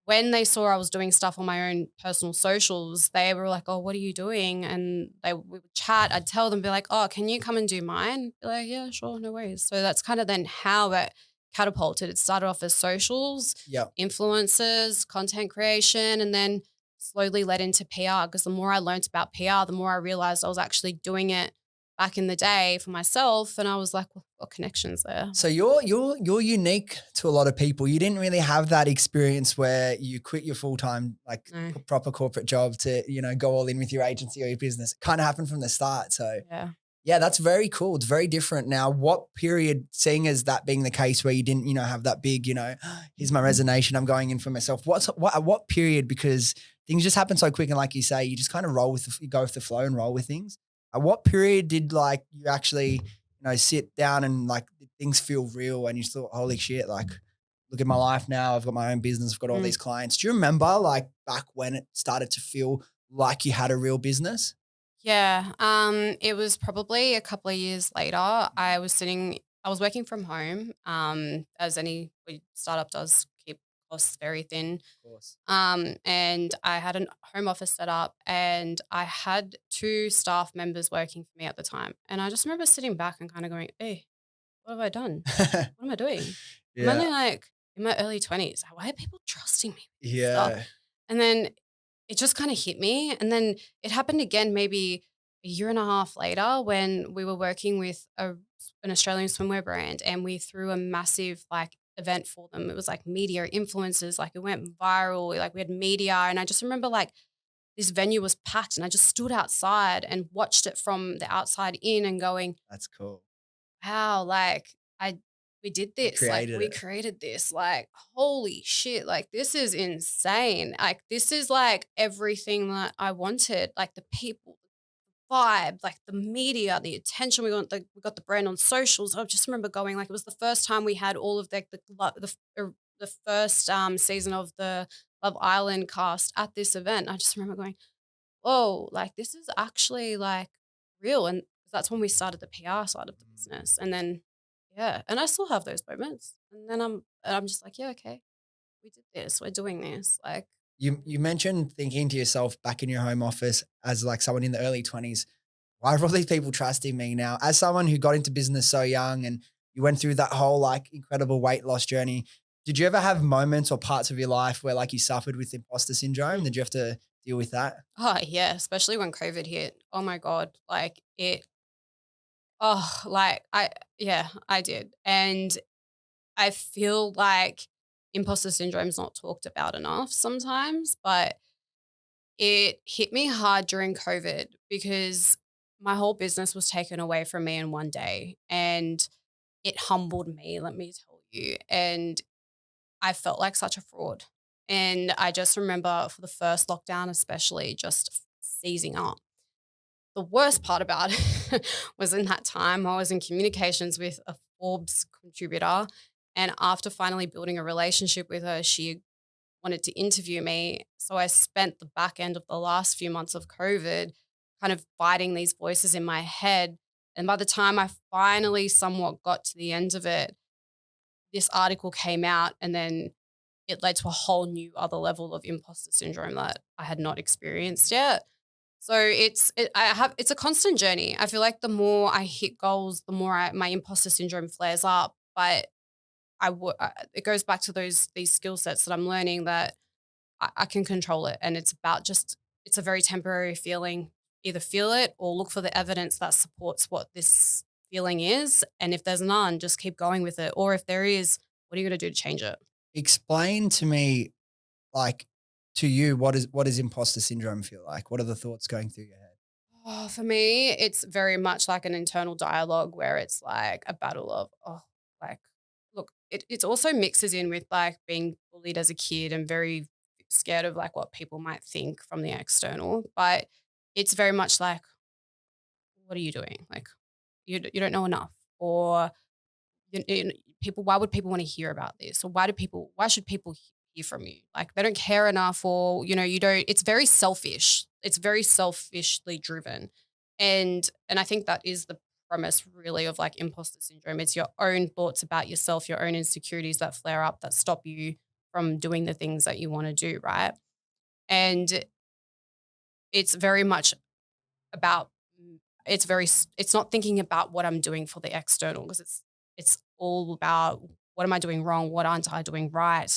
Speaker 1: when they saw I was doing stuff on my own personal socials, they were like, oh, what are you doing? And we would chat. I'd tell them, be like, oh, can you come and do mine? Be like, yeah, sure, no worries. So that's kind of then how it catapulted. It started off as socials,
Speaker 2: Yeah.
Speaker 1: influencers, content creation, and then slowly led into PR, because the more I learned about PR, the more I realized I was actually doing it back in the day for myself. And I was like, well, what connections there?
Speaker 2: So you're unique to a lot of people. You didn't really have that experience where you quit your full-time, like
Speaker 1: No.
Speaker 2: proper corporate job to, go all in with your agency or your business. It kind of happened from the start. So yeah, that's very cool. It's very different. Now, what period, seeing as that being the case where you didn't, have that big, here's my resignation, I'm going in for myself. At what period? Because things just happen so quick. And like you say, you just kind of you go with the flow and roll with things. At what period did you actually, sit down and things feel real and you thought, holy shit, look at my life now. I've got my own business. I've got all these clients. Do you remember back when it started to feel like you had a real business?
Speaker 1: Yeah. It was probably a couple of years later. I was working from home, as any startup does, keep costs very thin.
Speaker 2: Of course.
Speaker 1: And I had a home office set up and I had 2 staff members working for me at the time. And I just remember sitting back and kind of going, hey, what have I done? What am I doing? I'm only in my early 20s. Why are people trusting me with this stuff? And then it just kind of hit me. And then it happened again maybe a year and a half later when we were working with an Australian swimwear brand, and we threw a massive event for them. It was media influencers, it went viral. We had media, and I just remember this venue was packed, and I just stood outside and watched it from the outside in and going,
Speaker 2: that's cool.
Speaker 1: Wow, we did this. We created this. Holy shit. This is insane. This is everything that I wanted. The people, the vibe, the media, the attention. We got the brand on socials. I just remember going, it was the first time we had all of the first season of the Love Island cast at this event. I just remember going, whoa, this is actually real. And that's when we started the PR side of the business. And then, yeah, and I still have those moments. And then I'm just like, yeah, okay, we did this. We're doing this.
Speaker 2: You mentioned thinking to yourself back in your home office as someone in the early 20s, why are all these people trusting me now? As someone who got into business so young and you went through that whole incredible weight loss journey, did you ever have moments or parts of your life where you suffered with imposter syndrome? Did you have to deal with that?
Speaker 1: Oh, yeah, especially when COVID hit. Oh my God. I did. And I feel like imposter syndrome is not talked about enough sometimes, but it hit me hard during COVID because my whole business was taken away from me in one day, and it humbled me, let me tell you. And I felt like such a fraud. And I just remember for the first lockdown, especially, just seizing up. The worst part about it was in that time I was in communications with a Forbes contributor. And after finally building a relationship with her, she wanted to interview me. So I spent the back end of the last few months of COVID kind of fighting these voices in my head. And by the time I finally somewhat got to the end of it, this article came out, and then it led to a whole new other level of imposter syndrome that I had not experienced yet. So it's a constant journey. I feel like the more I hit goals, the more my imposter syndrome flares up. But it goes back to these skill sets that I'm learning that I can control it, and it's a very temporary feeling. Either feel it or look for the evidence that supports what this feeling is, and if there's none, just keep going with it. Or if there is, what are you going to do to change it?
Speaker 2: Explain to me, to you, what does imposter syndrome feel like? What are the thoughts going through your head?
Speaker 1: Oh, for me, it's very much like an internal dialogue where it's a battle of, look, it also mixes in with being bullied as a kid and very scared of what people might think from the external. But it's very much what are you doing? You don't know enough, or people, why would people want to hear about this? Or why should people hear from you? They don't care enough, or, you don't, it's very selfish. It's very selfishly driven. And I think that is the premise really of imposter syndrome. It's your own thoughts about yourself, your own insecurities that flare up, that stop you from doing the things that you want to do, right? And it's very much about it's not thinking about what I'm doing for the external, because it's all about what am I doing wrong? What aren't I doing right?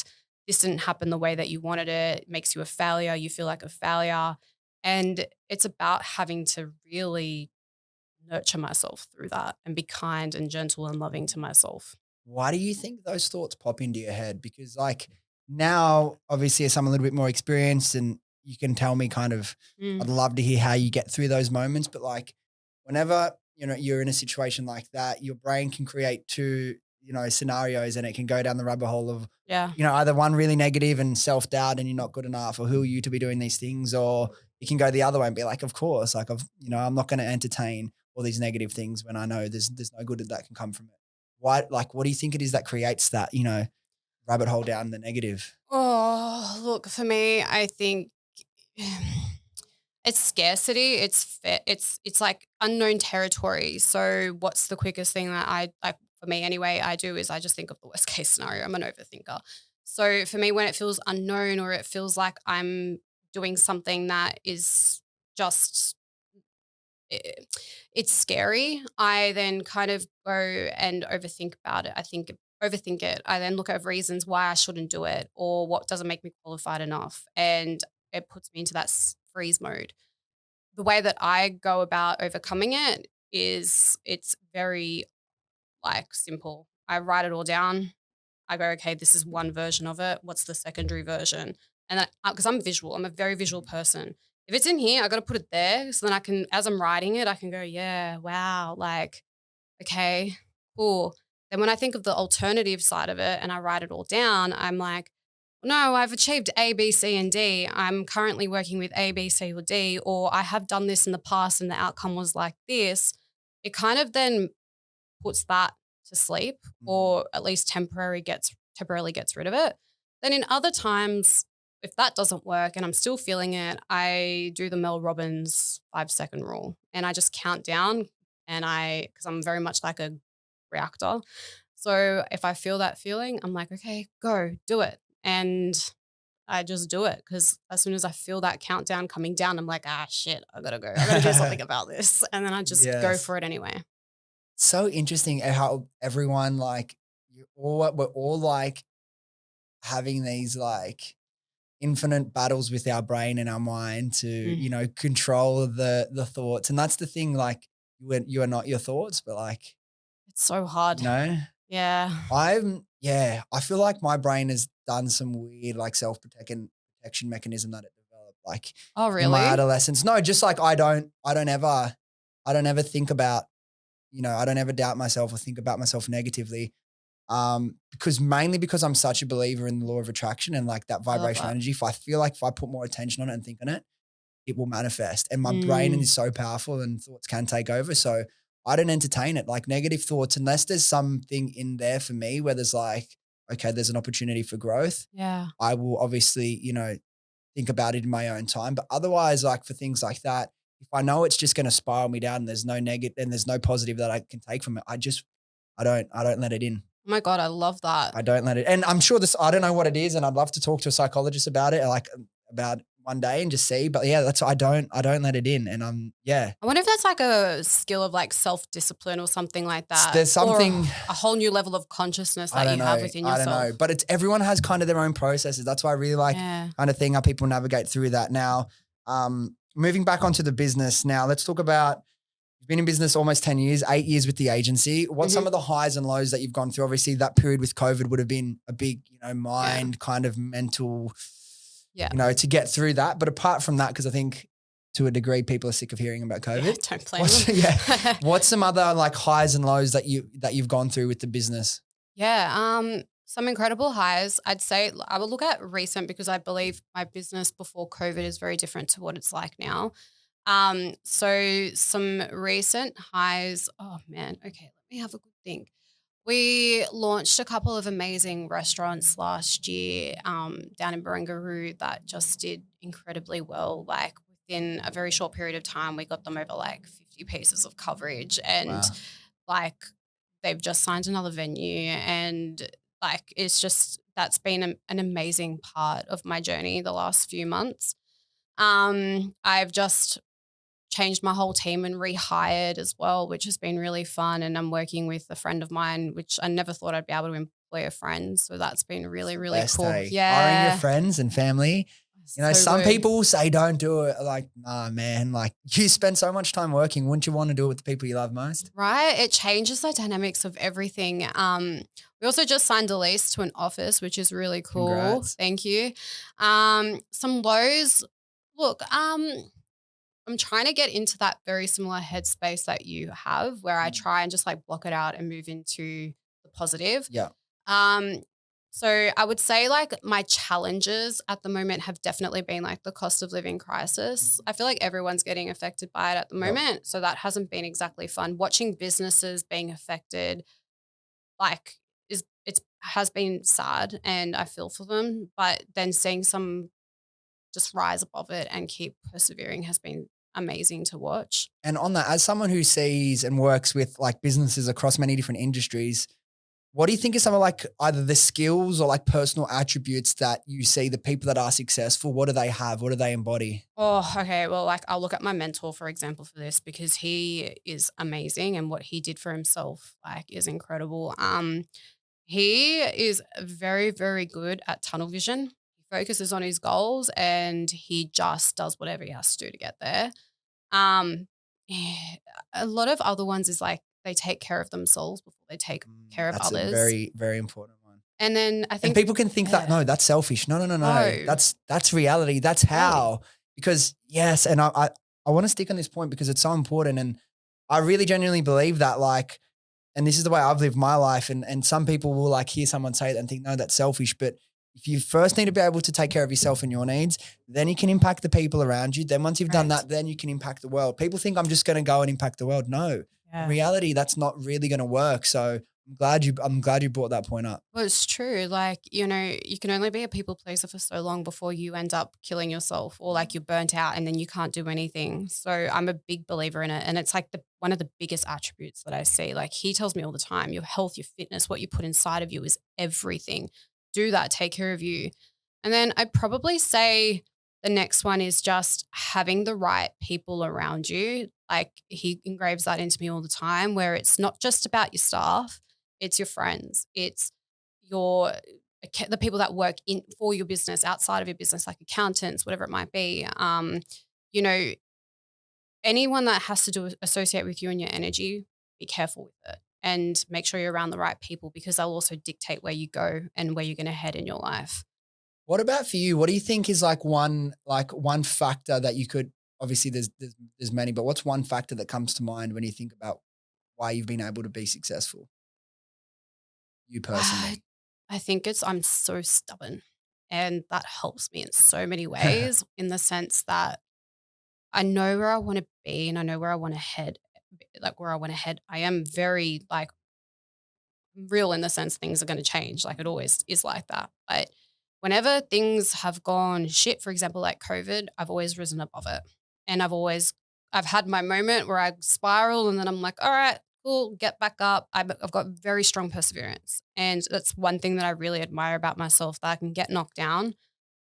Speaker 1: This didn't happen the way that you wanted it. It makes you a failure. You feel like a failure. And it's about having to really nurture myself through that and be kind and gentle and loving to myself.
Speaker 2: Why do you think those thoughts pop into your head? Because like now, obviously, as I'm a little bit more experienced, and you can tell me kind of, I'd
Speaker 1: Mm.
Speaker 2: love to hear how you get through those moments. But like whenever, you're in a situation like that, your brain can create two, scenarios, and it can go down the rabbit hole of,
Speaker 1: Yeah.
Speaker 2: either one really negative and self-doubt and you're not good enough, or who are you to be doing these things? Or you can go the other way and be like, of course, like I'm not going to entertain all these negative things when I know there's no good that can come from it. What do you think it is that creates that, rabbit hole down the negative?
Speaker 1: Oh, look, for me, I think it's scarcity. It's like unknown territory. So what's the quickest thing that I like, for me anyway, I do is I just think of the worst case scenario. I'm an overthinker. So for me, when it feels unknown or it feels like I'm doing something that is just it, it's scary, I then kind of go and overthink about it. Overthink it. I then look at reasons why I shouldn't do it or what doesn't make me qualified enough. And it puts me into that freeze mode. The way that I go about overcoming it is it's very like simple. I write it all down. I go, okay, this is one version of it. What's the secondary version? And then, because I'm visual, I'm a very visual person. If it's in here, I got to put it there. So then I can, as I'm writing it, I can go, yeah, wow, like, okay, cool. Then when I think of the alternative side of it and I write it all down, I'm like, no, I've achieved A, B, C, and D. I'm currently working with A, B, C, or D, or I have done this in the past and the outcome was like this. It kind of then puts that to sleep,
Speaker 2: Mhm.
Speaker 1: or at least temporarily gets rid of it. Then in other times, if that doesn't work and I'm still feeling it, I do the Mel Robbins 5-second rule and I just count down, and because I'm very much like a reactor. So if I feel that feeling, I'm like, okay, go do it. And I just do it, because as soon as I feel that countdown coming down, I'm like, ah, shit, I gotta go. I gotta do something about this. And then I just go
Speaker 2: Yes.
Speaker 1: for it anyway.
Speaker 2: So interesting how everyone like we're all like having these like infinite battles with our brain and our mind to,
Speaker 1: Mm.
Speaker 2: control the thoughts. And that's the thing, like you are not your thoughts, but like,
Speaker 1: It's so hard.
Speaker 2: you know,
Speaker 1: Yeah.
Speaker 2: I feel like my brain has done some weird like protection mechanism that it developed like
Speaker 1: Oh,
Speaker 2: in my
Speaker 1: really?
Speaker 2: adolescence. No, just like I don't ever think about, I don't ever doubt myself or think about myself negatively. Because mainly because I'm such a believer in the law of attraction and like that
Speaker 1: I love
Speaker 2: vibrational
Speaker 1: that.
Speaker 2: energy. If I feel like if I put more attention on it and think on it, it will manifest. And my brain
Speaker 1: Mm.
Speaker 2: is so powerful and thoughts can take over. So I don't entertain it. Like negative thoughts, unless there's something in there for me where there's like, okay, there's an opportunity for growth.
Speaker 1: Yeah.
Speaker 2: I will obviously, think about it in my own time. But otherwise, like for things like that, if I know it's just going to spiral me down and there's no negative and there's no positive that I can take from it, I don't let it in.
Speaker 1: Oh my God, I love that.
Speaker 2: I don't let it. And I'm sure I don't know what it is. And I'd love to talk to a psychologist about it, like about one day and just see. But yeah, I don't let it in. And yeah,
Speaker 1: I wonder if that's like a skill of like self-discipline or something like that,
Speaker 2: there's
Speaker 1: or
Speaker 2: something,
Speaker 1: a whole new level of consciousness
Speaker 2: I
Speaker 1: that
Speaker 2: don't
Speaker 1: you have
Speaker 2: know.
Speaker 1: within
Speaker 2: I don't
Speaker 1: yourself.
Speaker 2: know. But everyone has kind of their own processes. That's why I really like
Speaker 1: Yeah.
Speaker 2: kind of thing how people navigate through that. Now, moving back onto the business now, let's talk about. You've been in business almost 10 years, 8 years with the agency. What's some
Speaker 1: Mhm.
Speaker 2: of the highs and lows that you've gone through? Obviously, that period with COVID would have been a big,
Speaker 1: Yeah.
Speaker 2: mind kind of mental,
Speaker 1: Yeah.
Speaker 2: to get through that. But apart from that, because I think to a degree, people are sick of hearing about
Speaker 1: Yeah.
Speaker 2: COVID.
Speaker 1: Don't blame them.
Speaker 2: What's some other like highs and lows that you've gone through with the business?
Speaker 1: Yeah. Some incredible highs. I'd say I will look at recent, because I believe my business before COVID is very different to what it's like now. So some recent highs. Oh man. Okay. Let me have a good think. We launched a couple of amazing restaurants last year, down in Barangaroo, that just did incredibly well. Like within a very short period of time, we got them over like 50 pieces of coverage, and
Speaker 2: Wow.
Speaker 1: like they've just signed another venue, and like it's just that's been an amazing part of my journey the last few months. I've just changed my whole team and rehired as well, which has been really fun. And I'm working with a friend of mine, which I never thought I'd be able to employ a friend. So that's been really, really
Speaker 2: Best,
Speaker 1: cool.
Speaker 2: hey?
Speaker 1: Yeah.
Speaker 2: Hiring your friends and family. You know,
Speaker 1: So
Speaker 2: some
Speaker 1: good.
Speaker 2: people say don't do it. Like, nah, man, like you spend so much time working. Wouldn't you want to do it with the people you love most?
Speaker 1: Right. It changes the dynamics of everything. We also just signed a lease to an office, which is really cool.
Speaker 2: Congrats.
Speaker 1: Thank you. Some lows. Look, I'm trying to get into that very similar headspace that you have where I try and just like block it out and move into the positive.
Speaker 2: Yeah.
Speaker 1: Um, so I would say like my challenges at the moment have definitely been like the cost of living crisis. I feel like everyone's getting affected by it at the moment. So that hasn't been exactly fun. Watching businesses being affected like it's has been sad and I feel for them. But then seeing some just rise above it and keep persevering has been amazing to watch.
Speaker 2: And on that, as someone who sees and works with like businesses across many different industries, what do you think are some of like either the skills or like personal attributes that you see the people that are successful, what do they have? What do they embody?
Speaker 1: Oh, okay. Well, like I'll look at my mentor, for example, for this because he is amazing and what he did for himself like is incredible. He is very, very good at tunnel vision. He focuses on his goals and he just does whatever he has to do to get there. Um, yeah, a lot of other ones is like they take care of themselves before they take care of
Speaker 2: That's a
Speaker 1: others.
Speaker 2: very, very important one.
Speaker 1: And then I
Speaker 2: And
Speaker 1: think
Speaker 2: people can think that, no, that's selfish. No.
Speaker 1: No.
Speaker 2: That's reality. That's how. Because yes, and I want to stick on this point because it's so important. And I really genuinely believe that like, and this is the way I've lived my life. And some people will like hear someone say it and think, no, that's selfish. But if you first need to be able to take care of yourself and your needs, then you can impact the people around you. Then once you've done that, then you can impact the world. People think I'm just going to go and impact the world. No, in reality, that's not really going to work. So I'm glad you brought that point up.
Speaker 1: Well, it's true. Like, you know, you can only be a people pleaser for so long before you end up killing yourself or like you're burnt out and then you can't do anything. So I'm a big believer in it. And it's like one of the biggest attributes that I see. Like he tells me all the time, your health, your fitness, what you put inside of you is everything. Do that, take care of you. And then I'd probably say the next one is just having the right people around you. Like he engraves that into me all the time where it's not just about your staff. It's your friends. It's the people that work in for your business, outside of your business, like accountants, whatever it might be. You know, anyone that has to associate with you and your energy, be careful with it and make sure you're around the right people because they'll also dictate where you go and where you're going to head in your life.
Speaker 2: What about for you? What do you think is like one factor that you could, obviously there's many, but what's one factor that comes to mind when you think about why you've been able to be successful? You personally.
Speaker 1: I think I'm so stubborn and that helps me in so many ways in the sense that I know where I want to be and I know where I want to head, like where I want to head. I am very like real in the sense things are going to change. Like it always is like that. But whenever things have gone shit, for example, like COVID, I've always risen above it. And I've had my moment where I spiral and then I'm like, all right, cool, get back up. I've got very strong perseverance. And that's one thing that I really admire about myself, that I can get knocked down.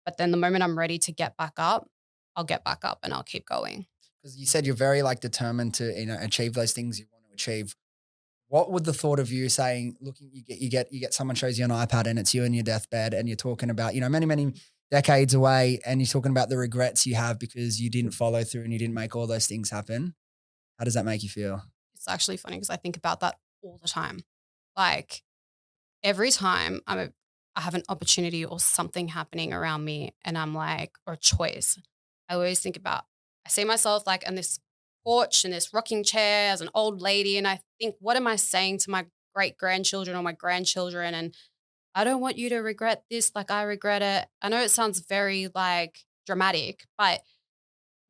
Speaker 1: But then the moment I'm ready to get back up, I'll get back up and I'll keep going.
Speaker 2: Because you said you're very like determined to, you know, achieve those things you want to achieve. What would the thought of you saying, look, you get someone shows you an iPad and it's you in your deathbed and you're talking about, you know, many decades away and you're talking about the regrets you have because you didn't follow through and you didn't make all those things happen. How does that make you feel?
Speaker 1: It's actually funny because I think about that all the time. Like every time I have an opportunity or something happening around me and I'm like, or a choice, I always think about, I see myself like on this porch in this rocking chair as an old lady. And I think, what am I saying to my great grandchildren or my grandchildren? And I don't want you to regret this like I regret it. I know it sounds very like dramatic, but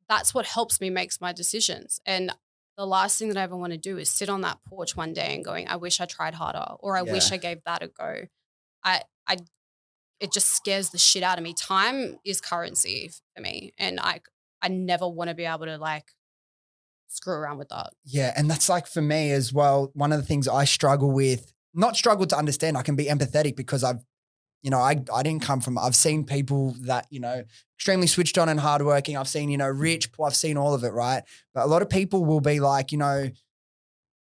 Speaker 1: that's what helps me make my decisions. And the last thing that I ever want to do is sit on that porch one day and going, I wish I tried harder or I wish I gave that a go. It just scares the shit out of me. Time is currency for me. And I never want to be able to like screw around with that.
Speaker 2: Yeah. And that's like for me as well, one of the things I struggle with, not struggle to understand, I can be empathetic because I've you know, I didn't come from, I've seen people that, you know, extremely switched on and hardworking. I've seen, you know, rich, poor, I've seen all of it, right? But a lot of people will be like, you know,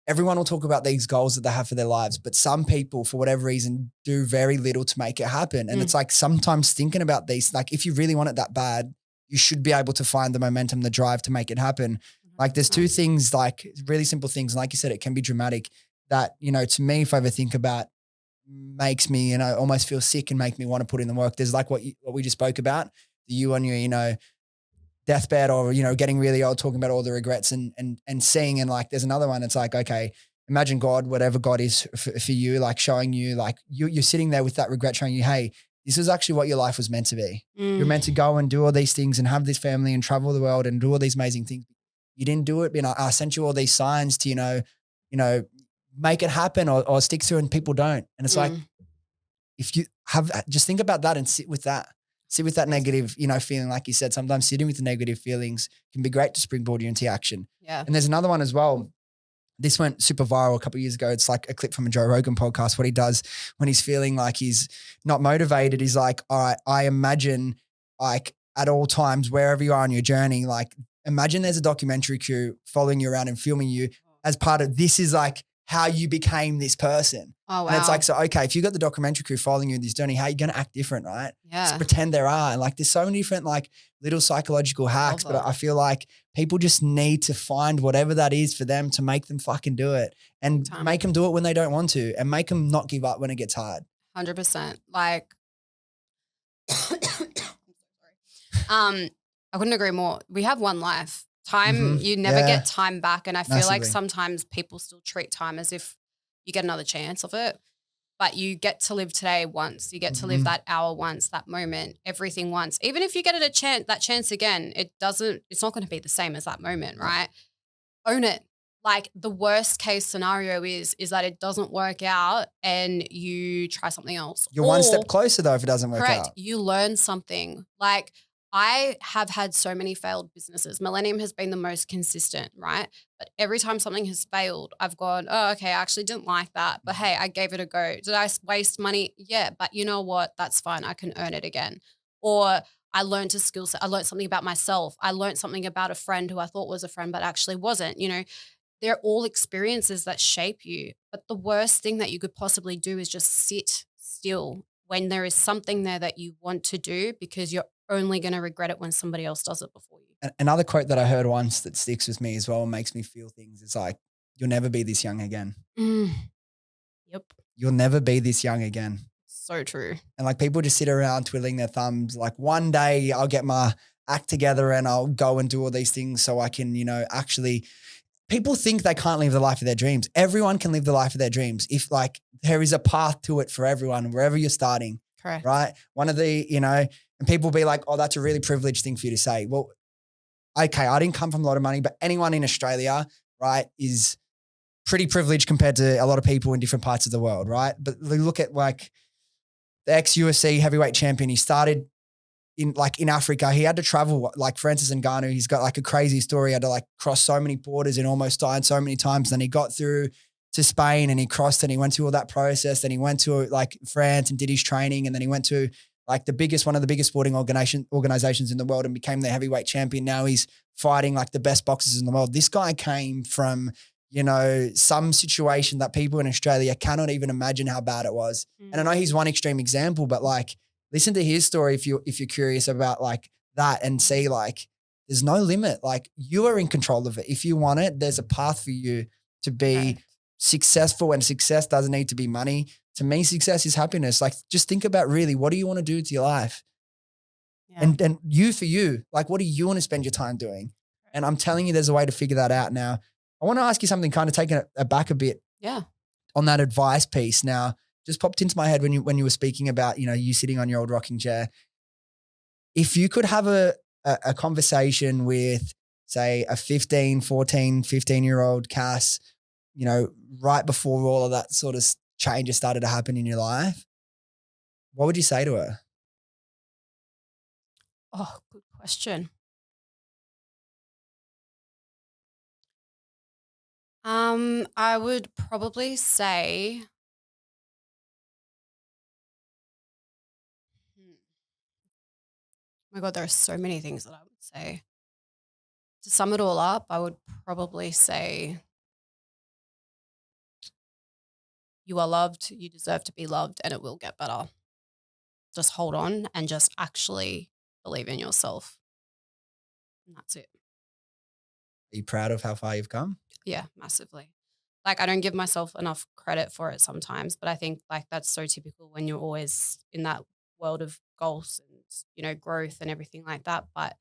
Speaker 2: everyone will talk about these goals that they have for their lives, but some people, for whatever reason, do very little to make it happen. And it's like sometimes thinking about these, like if you really want it that bad, you should be able to find the momentum, the drive to make it happen. Like there's two things, like really simple things. Like you said, it can be dramatic that, you know, to me, if I ever think about, makes me, you know, almost feel sick and make me want to put in the work. There's like what we just spoke about, you on your, you know, deathbed or, you know, getting really old, talking about all the regrets and seeing, and like, there's another one. It's like, okay, imagine God, whatever God is for you, like showing you, like you're sitting there with that regret showing you, hey, this was actually what your life was meant to be. You're meant to go and do all these things and have this family and travel the world and do all these amazing things. You didn't do it. You know, I sent you all these signs to, you know, make it happen or stick through, and people don't. And it's like, if you have, just think about that and sit with that. Sit with that negative, you know, feeling. Like you said, sometimes sitting with the negative feelings can be great to springboard you into action.
Speaker 1: Yeah.
Speaker 2: And there's another one as well. This went super viral a couple of years ago. It's like a clip from a Joe Rogan podcast. What he does when he's feeling like he's not motivated, he's like, all right, I imagine like at all times, wherever you are on your journey, like imagine there's a documentary crew following you around and filming you as part of, this is like how you became this person.
Speaker 1: Oh, wow.
Speaker 2: And it's like, so, okay, if you got the documentary crew following you in this journey, how are you going to act different, right?
Speaker 1: Yeah.
Speaker 2: Just pretend there are. And like, there's so many different like little psychological hacks, but I feel like people just need to find whatever that is for them to make them fucking do it, and make them do it when they don't want to, and make them not give up when it gets hard.
Speaker 1: 100%. Like, I couldn't agree more. We have one life. Time, you never get time back. And I feel like sometimes people still treat time as if you get another chance of it. But you get to live today once. You get to live that hour once, that moment, everything once. Even if you get it that chance again, it's not going to be the same as that moment, right? Own it. Like the worst case scenario is that it doesn't work out and you try something else.
Speaker 2: You're one step closer though if it doesn't work out.
Speaker 1: Correct. You learn something. Like I have had so many failed businesses. Millennium has been the most consistent, right? But every time something has failed, I've gone, oh, okay, I actually didn't like that. But hey, I gave it a go. Did I waste money? Yeah, but you know what? That's fine. I can earn it again. Or I learned a skill set. I learned something about myself. I learned something about a friend who I thought was a friend, but actually wasn't. You know, they're all experiences that shape you. But the worst thing that you could possibly do is just sit still when there is something there that you want to do, because you're only going to regret it when somebody else does it before you.
Speaker 2: Another quote that I heard once that sticks with me as well and makes me feel things is like, you'll never be this young again.
Speaker 1: Yep.
Speaker 2: You'll never be this young again.
Speaker 1: So true.
Speaker 2: And like people just sit around twiddling their thumbs. Like one day I'll get my act together and I'll go and do all these things so I can, you know, actually, people think they can't live the life of their dreams. Everyone can live the life of their dreams. If like there is a path to it for everyone, wherever you're starting.
Speaker 1: Correct.
Speaker 2: Right. One of the, you know, and people be like, oh, that's a really privileged thing for you to say. Well, okay, I didn't come from a lot of money, but anyone in Australia, right, is pretty privileged compared to a lot of people in different parts of the world, right? But look at like the ex-UFC heavyweight champion. He started in Africa. He had to travel like Francis Ngannou. He's got like a crazy story. He had to like cross so many borders and almost died so many times. Then he got through to Spain and he crossed and he went through all that process. Then he went to like France and did his training. And then he went to like one of the biggest sporting organizations in the world and became the heavyweight champion. Now he's fighting like the best boxers in the world. This guy came from, you know, some situation that people in Australia cannot even imagine how bad it was. And I know he's one extreme example, but like listen to his story if you're curious about like that and see like there's no limit. Like you are in control of it. If you want it, there's a path for you to be successful, and success doesn't need to be money. To me, success is happiness. Like just think about really, what do you want to do to your life? Yeah. And you for you, like what do you want to spend your time doing? And I'm telling you, there's a way to figure that out. Now, I want to ask you something, kind of taking it back a bit.
Speaker 1: Yeah.
Speaker 2: On that advice piece. Now, just popped into my head when you were speaking about, you know, you sitting on your old rocking chair. If you could have a conversation with, say, a 15-year-old Cass, you know, right before all of that sort of changes started to happen in your life, what would you say to her?
Speaker 1: Oh, good question. I would probably say my God, there are so many things that I would say. To sum it all up, I would probably say you are loved, you deserve to be loved, and it will get better. Just hold on and just actually believe in yourself. And that's it.
Speaker 2: Are you proud of how far you've come?
Speaker 1: Yeah, massively. Like, I don't give myself enough credit for it sometimes, but I think like that's so typical when you're always in that world of goals and, growth and everything like that. But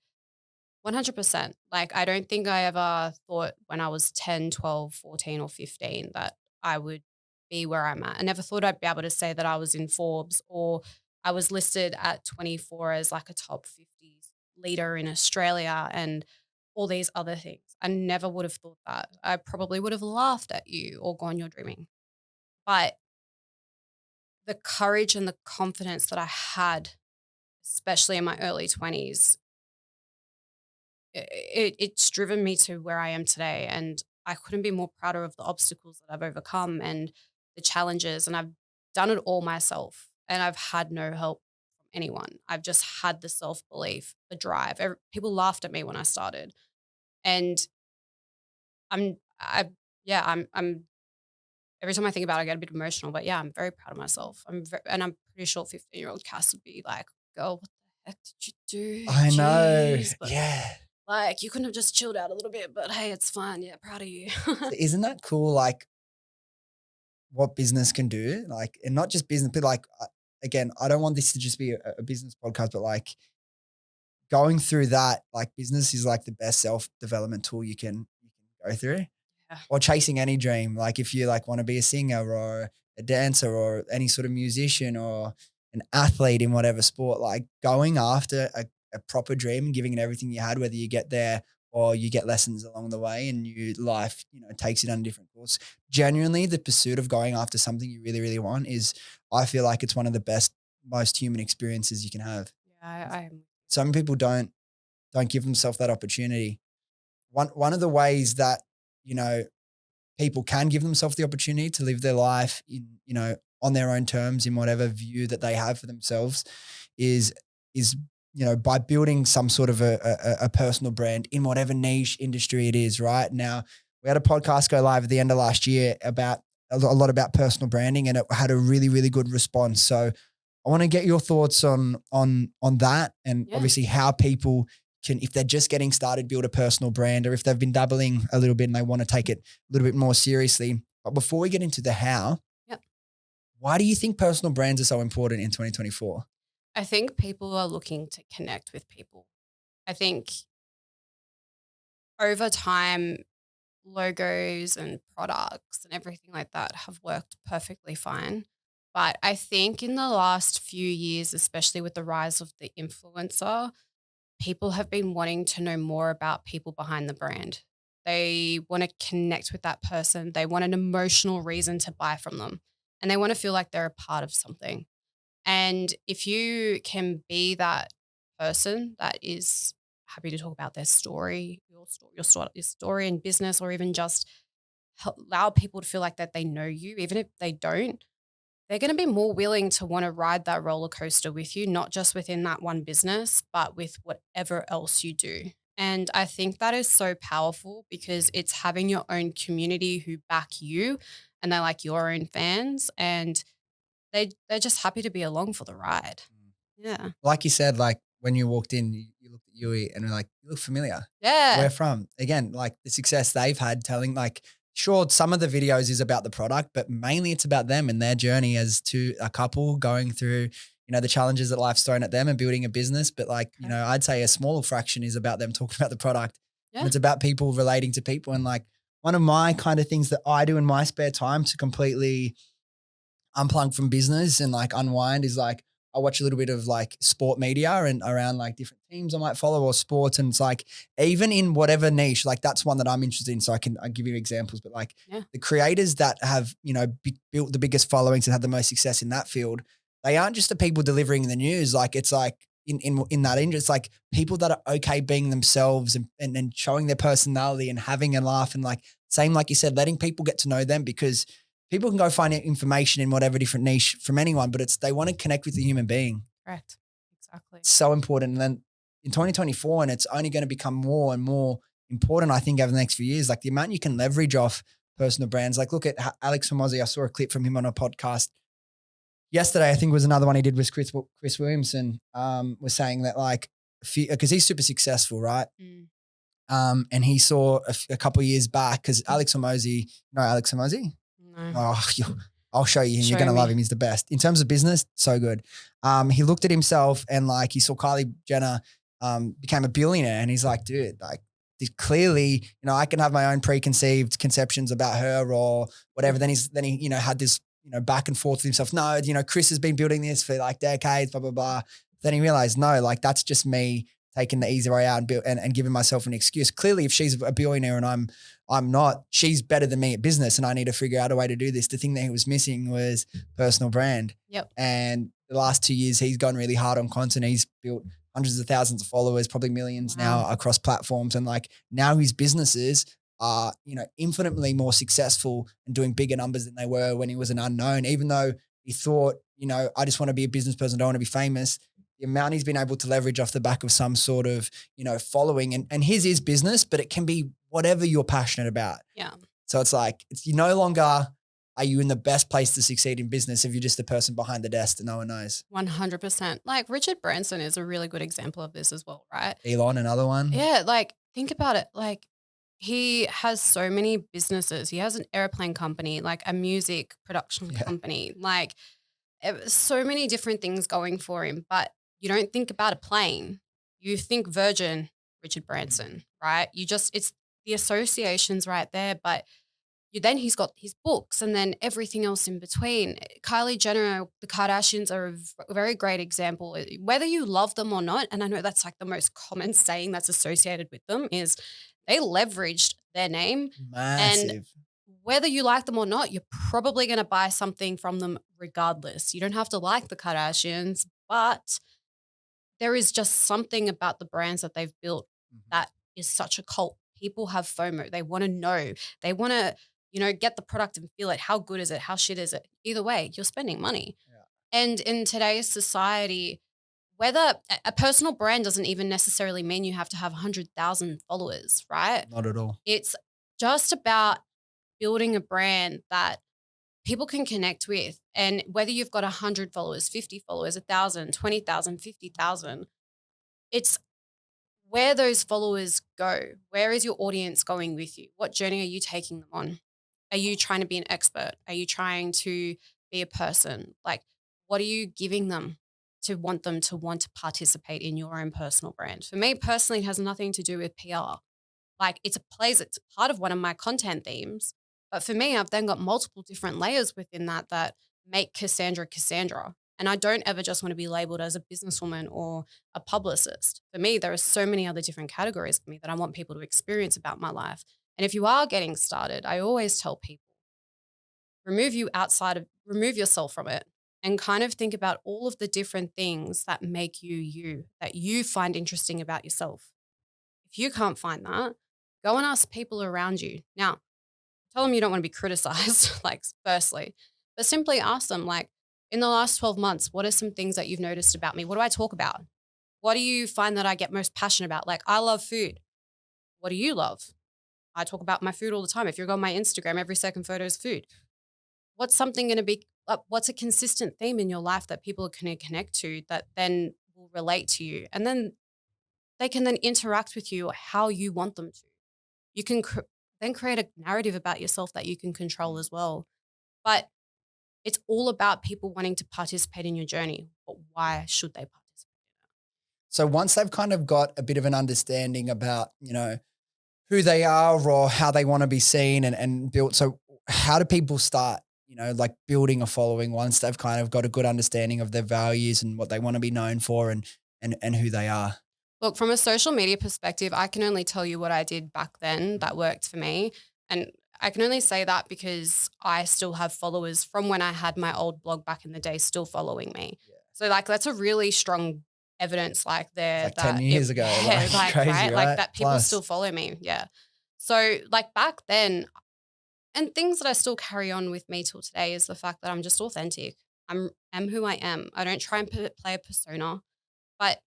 Speaker 1: 100%. Like, I don't think I ever thought when I was 10, 12, 14 or 15 that I would be where I'm at. I never thought I'd be able to say that I was in Forbes or I was listed at 24 as like a top 50 leader in Australia and all these other things. I never would have thought that. I probably would have laughed at you or gone, you're dreaming. But the courage and the confidence that I had, especially in my early 20s, it's driven me to where I am today. And I couldn't be more prouder of the obstacles that I've overcome and the challenges. And I've done it all myself and I've had no help from anyone. I've just had the self-belief, the drive. People laughed at me when I started. And I'm every time I think about it, I get a bit emotional, but yeah, I'm very proud of myself. And I'm pretty sure 15-year-old Cass would be like, girl, what the heck did you do?
Speaker 2: I know.
Speaker 1: Jeez. But
Speaker 2: yeah.
Speaker 1: like, you couldn't have just chilled out a little bit, but hey, it's fine. Yeah, proud of you.
Speaker 2: Isn't that cool? Like what business can do, like, and not just business, but like, again, I don't want this to just be a business podcast, but like going through that, like business is like the best self-development tool you can go through.
Speaker 1: Yeah.
Speaker 2: Or chasing any dream. Like if you like want to be a singer or a dancer or any sort of musician or an athlete in whatever sport, like going after a proper dream and giving it everything you had, whether you get there or you get lessons along the way and life, takes it on a different course. Genuinely, the pursuit of going after something you really, really want is, I feel like it's one of the best, most human experiences you can have.
Speaker 1: Yeah,
Speaker 2: Some people don't give themselves that opportunity. One of the ways that, people can give themselves the opportunity to live their life in, on their own terms in whatever view that they have for themselves is by building some sort of a personal brand in whatever niche industry it is. Right now, we had a podcast go live at the end of last year about a lot about personal branding, and it had a really, really good response. So I want to get your thoughts on that, and obviously how people can, if they're just getting started, build a personal brand, or if they've been dabbling a little bit and they want to take it a little bit more seriously. But before we get into the how, why do you think personal brands are so important in 2024?
Speaker 1: I think people are looking to connect with people. I think over time, logos and products and everything like that have worked perfectly fine. But I think in the last few years, especially with the rise of the influencer, people have been wanting to know more about people behind the brand. They want to connect with that person. They want an emotional reason to buy from them. And they want to feel like they're a part of something. And if you can be that person that is happy to talk about their story, your story in business, or even just allow people to feel like that they know you, even if they don't, they're going to be more willing to want to ride that roller coaster with you, not just within that one business, but with whatever else you do. And I think that is so powerful because it's having your own community who back you and they're like your own fans, and they're just happy to be along for the ride. Yeah.
Speaker 2: Like you said, like when you walked in, you looked at Yui and were like, you look familiar.
Speaker 1: Yeah.
Speaker 2: Where from? Again, like the success they've had telling, like, sure, some of the videos is about the product, but mainly it's about them and their journey as to a couple going through, the challenges that life's thrown at them and building a business. But like, I'd say a smaller fraction is about them talking about the product. Yeah. And it's about people relating to people. And like one of my kind of things that I do in my spare time to completely unplug from business and like unwind is like, I watch a little bit of like sport media and around like different teams I might follow or sports. And it's like, even in whatever niche, like that's one that I'm interested in. So I give you examples, but like the creators that have, built the biggest followings and had the most success in that field, they aren't just the people delivering the news. Like it's like in that industry, it's like people that are okay being themselves and showing their personality and having a laugh and like same, like you said, letting people get to know them, because people can go find information in whatever different niche from anyone, but they want to connect with the human being.
Speaker 1: Correct. Exactly.
Speaker 2: It's so important. And then in 2024, and it's only going to become more and more important, I think, over the next few years. Like the amount you can leverage off personal brands. Like look at Alex Hormozi. I saw a clip from him on a podcast yesterday. I think it was another one he did with Chris Williamson, was saying that like, because he's super successful, right? And he saw a couple of years back, because Alex Hormozi, you know Alex Hormozi?
Speaker 1: No.
Speaker 2: Oh, I'll show you him. You're going to love him. He's the best. In terms of business, so good. He looked at himself and like he saw Kylie Jenner became a billionaire, and he's like, dude, like clearly, you know, I can have my own preconceived conceptions about her or whatever. Then he, you know, had this, you know, back and forth with himself. No, you know, Chris has been building this for like decades, blah, blah, blah. Then he realized, no, like that's just me taking the easy way out and giving myself an excuse. Clearly, if she's a billionaire and I'm not, she's better than me at business, and I need to figure out a way to do this. The thing that he was missing was personal brand.
Speaker 1: Yep.
Speaker 2: And the last 2 years, he's gone really hard on content. He's built hundreds of thousands of followers, probably millions now across platforms. And like now his businesses are, you know, infinitely more successful and doing bigger numbers than they were when he was an unknown, even though he thought, you know, I just want to be a business person. I don't want to be famous. The amount he's been able to leverage off the back of some sort of, you know, following, and his is business, but it can be whatever you're passionate about.
Speaker 1: Yeah.
Speaker 2: So it's like, you no longer are you in the best place to succeed in business if you're just the person behind the desk that no one knows.
Speaker 1: 100%. Like Richard Branson is a really good example of this as well, right?
Speaker 2: Elon, another one.
Speaker 1: Yeah. Like think about it. Like he has so many businesses. He has an airplane company, like a music production company, like so many different things going for him. But you don't think about a plane. You think Virgin, Richard Branson, right? It's the associations right there. But then he's got his books and then everything else in between. Kylie Jenner, the Kardashians are a very great example. Whether you love them or not, and I know that's like the most common saying that's associated with them, is they leveraged their name.
Speaker 2: Massive.
Speaker 1: And whether you like them or not, you're probably going to buy something from them regardless. You don't have to like the Kardashians, but there is just something about the brands that they've built that is such a cult. People have FOMO. They want to know. They want to, you know, get the product and feel it. How good is it? How shit is it? Either way, you're spending money. Yeah. And in today's society, whether a personal brand doesn't even necessarily mean you have to have 100,000 followers, right?
Speaker 2: Not at all.
Speaker 1: It's just about building a brand that people can connect with. And whether you've got 100 followers, 50 followers, 1,000, 20,000, 50,000, it's where those followers go. Where is your audience going with you? What journey are you taking them on? Are you trying to be an expert? Are you trying to be a person? Like, what are you giving them to want to participate in your own personal brand? For me personally, it has nothing to do with PR. Like it's part of one of my content themes. But for me, I've then got multiple different layers within that make Cassandra. And I don't ever just want to be labeled as a businesswoman or a publicist. For me, there are so many other different categories for me that I want people to experience about my life. And if you are getting started, I always tell people, remove yourself from it and kind of think about all of the different things that make you, that you find interesting about yourself. If you can't find that, go and ask people around you. Now, tell them you don't want to be criticized, like firstly, but simply ask them, like, in the last 12 months, what are some things that you've noticed about me? What do I talk about? What do you find that I get most passionate about? Like, I love food. What do you love? I talk about my food all the time. If you go on my Instagram, every second photo is food. What's something going to be, what's a consistent theme in your life that people can connect to that then will relate to you? And then they can then interact with you how you want them to. You can then create a narrative about yourself that you can control as well. But it's all about people wanting to participate in your journey. But why should they participate in it?
Speaker 2: So once they've kind of got a bit of an understanding about, you know, who they are or how they want to be seen and built. So how do people start, you know, like building a following once they've kind of got a good understanding of their values and what they want to be known for and who they are?
Speaker 1: Look, from a social media perspective, I can only tell you what I did back then that worked for me. And I can only say that because I still have followers from when I had my old blog back in the day still following me. Yeah. So like that's a really strong evidence like there.
Speaker 2: Like that 10 years ago.
Speaker 1: Yeah, like crazy, right? Like that people
Speaker 2: Plus.
Speaker 1: still follow me. Yeah. So like back then, and things that I still carry on with me till today is the fact that I'm just authentic. I'm who I am. I don't try and play a persona, but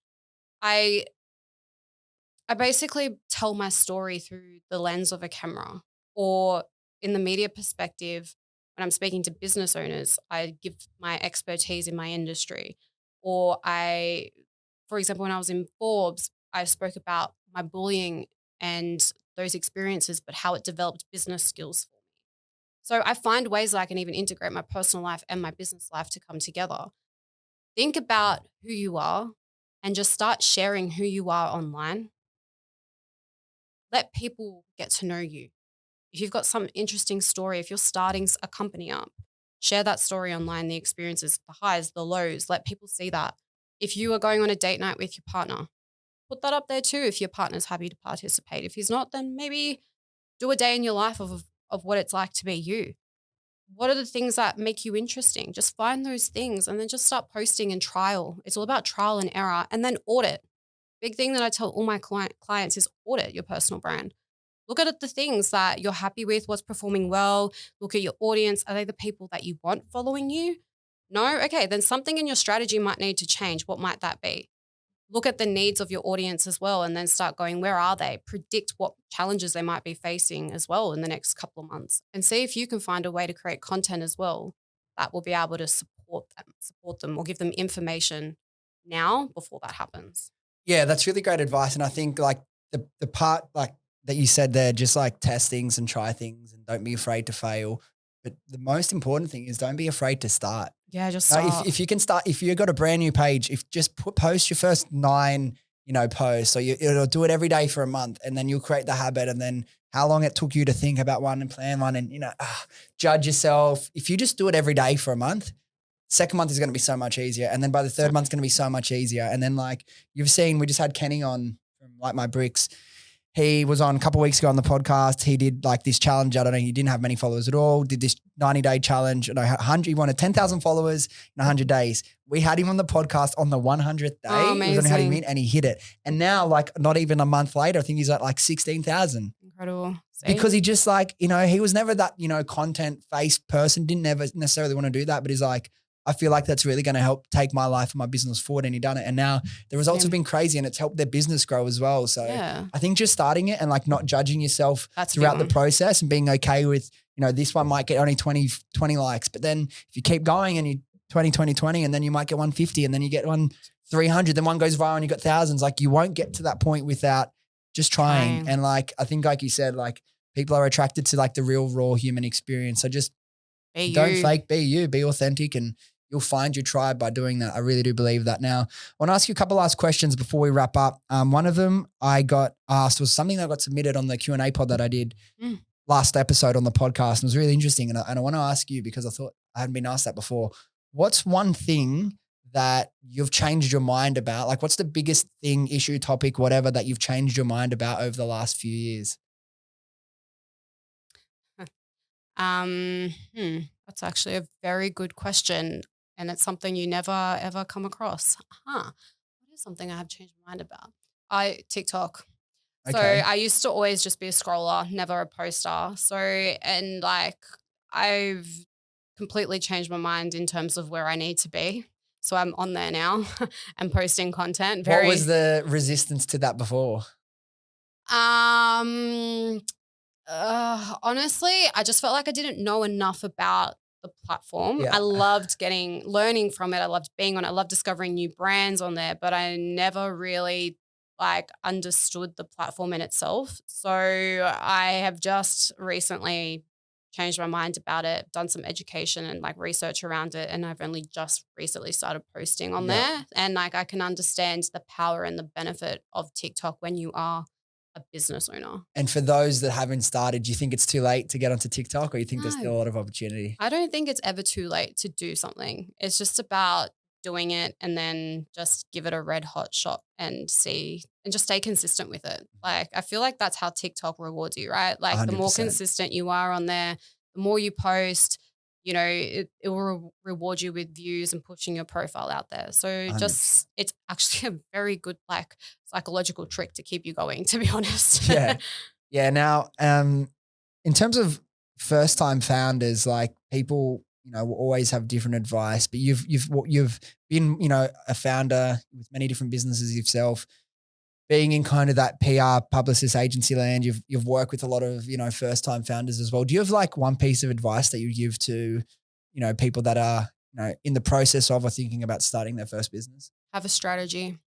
Speaker 1: I I basically tell my story through the lens of a camera, or in the media perspective, when I'm speaking to business owners, I give my expertise in my industry. Or for example, when I was in Forbes, I spoke about my bullying and those experiences, but how it developed business skills for me. So I find ways that I can even integrate my personal life and my business life to come together. Think about who you are and just start sharing who you are online. Let people get to know you. If you've got some interesting story, if you're starting a company up, share that story online, the experiences, the highs, the lows, let people see that. If you are going on a date night with your partner, put that up there too if your partner's happy to participate. If he's not, then maybe do a day in your life of what it's like to be you. What are the things that make you interesting? Just find those things and then just start posting and trial. It's all about trial and error, and then audit. Big thing that I tell all my clients is audit your personal brand. Look at the things that you're happy with, what's performing well. Look at your audience. Are they the people that you want following you? No? Okay, then something in your strategy might need to change. What might that be? Look at the needs of your audience as well, and then start going, where are they? Predict what challenges they might be facing as well in the next couple of months, and see if you can find a way to create content as well that will be able to support them or give them information now before that happens.
Speaker 2: Yeah, that's really great advice. And I think like the part like that you said there, just like test things and try things and don't be afraid to fail. But the most important thing is don't be afraid to start.
Speaker 1: Yeah, just
Speaker 2: No,
Speaker 1: start.
Speaker 2: if you can start, if you've got a brand new page, if just post your first 9, posts. So it'll do it every day for a month, and then you'll create the habit. And then how long it took you to think about one and plan one, and judge yourself. If you just do it every day for a month, second month is going to be so much easier, and then by the third month, it's going to be so much easier. And then like you've seen, we just had Kenny on from Like My Bricks. He was on a couple of weeks ago on the podcast. He did like this challenge. I don't know. He didn't have many followers at all. Did this 90-day challenge. He wanted 10,000 followers in 100 days. We had him on the podcast on the 100th day.
Speaker 1: Oh, amazing.
Speaker 2: It was only how he mean, and he hit it. And now, like, not even a month later, I think he's at like 16,000.
Speaker 1: Incredible.
Speaker 2: Because he just like, he was never that, content-based person. Didn't ever necessarily want to do that. But he's like, I feel like that's really going to help take my life and my business forward. And he done it. And now the results have been crazy, and it's helped their business grow as well. So I think just starting it and like not judging yourself throughout the process and being okay with, this one might get only 20 likes. But then if you keep going and you 20, and then you might get 150, and then you get 300, then one goes viral and you got thousands. Like you won't get to that point without just trying. And like, I think like you said, like people are attracted to like the real raw human experience. So just don't fake, be you, be authentic, and you'll find your tribe by doing that. I really do believe that. Now, I want to ask you a couple last questions before we wrap up. One of them I got asked was something that got submitted on the Q&A pod that I did last episode on the podcast. And it was really interesting. And I want to ask you, because I thought I hadn't been asked that before. What's one thing that you've changed your mind about? Like what's the biggest thing, issue, topic, whatever, that you've changed your mind about over the last few years?
Speaker 1: That's actually a very good question. And it's something you never, ever come across. What is something I have changed my mind about? TikTok. Okay. So I used to always just be a scroller, never a poster. So, and like I've completely changed my mind in terms of where I need to be. So I'm on there now and posting content.
Speaker 2: What was the resistance to that before?
Speaker 1: Honestly, I just felt like I didn't know enough about the platform. Yeah. I loved learning from it. I loved being on it. I loved discovering new brands on there, but I never really understood the platform in itself. So I have just recently changed my mind about it, done some education and research around it. And I've only just recently started posting on there. And I can understand the power and the benefit of TikTok when you are a business owner.
Speaker 2: And for those that haven't started, do you think it's too late to get onto TikTok, or you think there's still a lot of opportunity?
Speaker 1: I don't think it's ever too late to do something. It's just about doing it and then just give it a red hot shot and see and just stay consistent with it. I feel like that's how TikTok rewards you, right? 100%. The more consistent you are on there, the more you post, it will reward you with views and pushing your profile out there. So 100%. It's actually a very good psychological trick to keep you going, to be honest.
Speaker 2: Yeah. Now, in terms of first time founders, people, will always have different advice, but you've been, a founder with many different businesses yourself. being in kind of that PR publicist agency land, you've worked with a lot of, first time founders as well. Do you have like one piece of advice that you give to, people that are, in the process of or thinking about starting their first business?
Speaker 1: Have a strategy.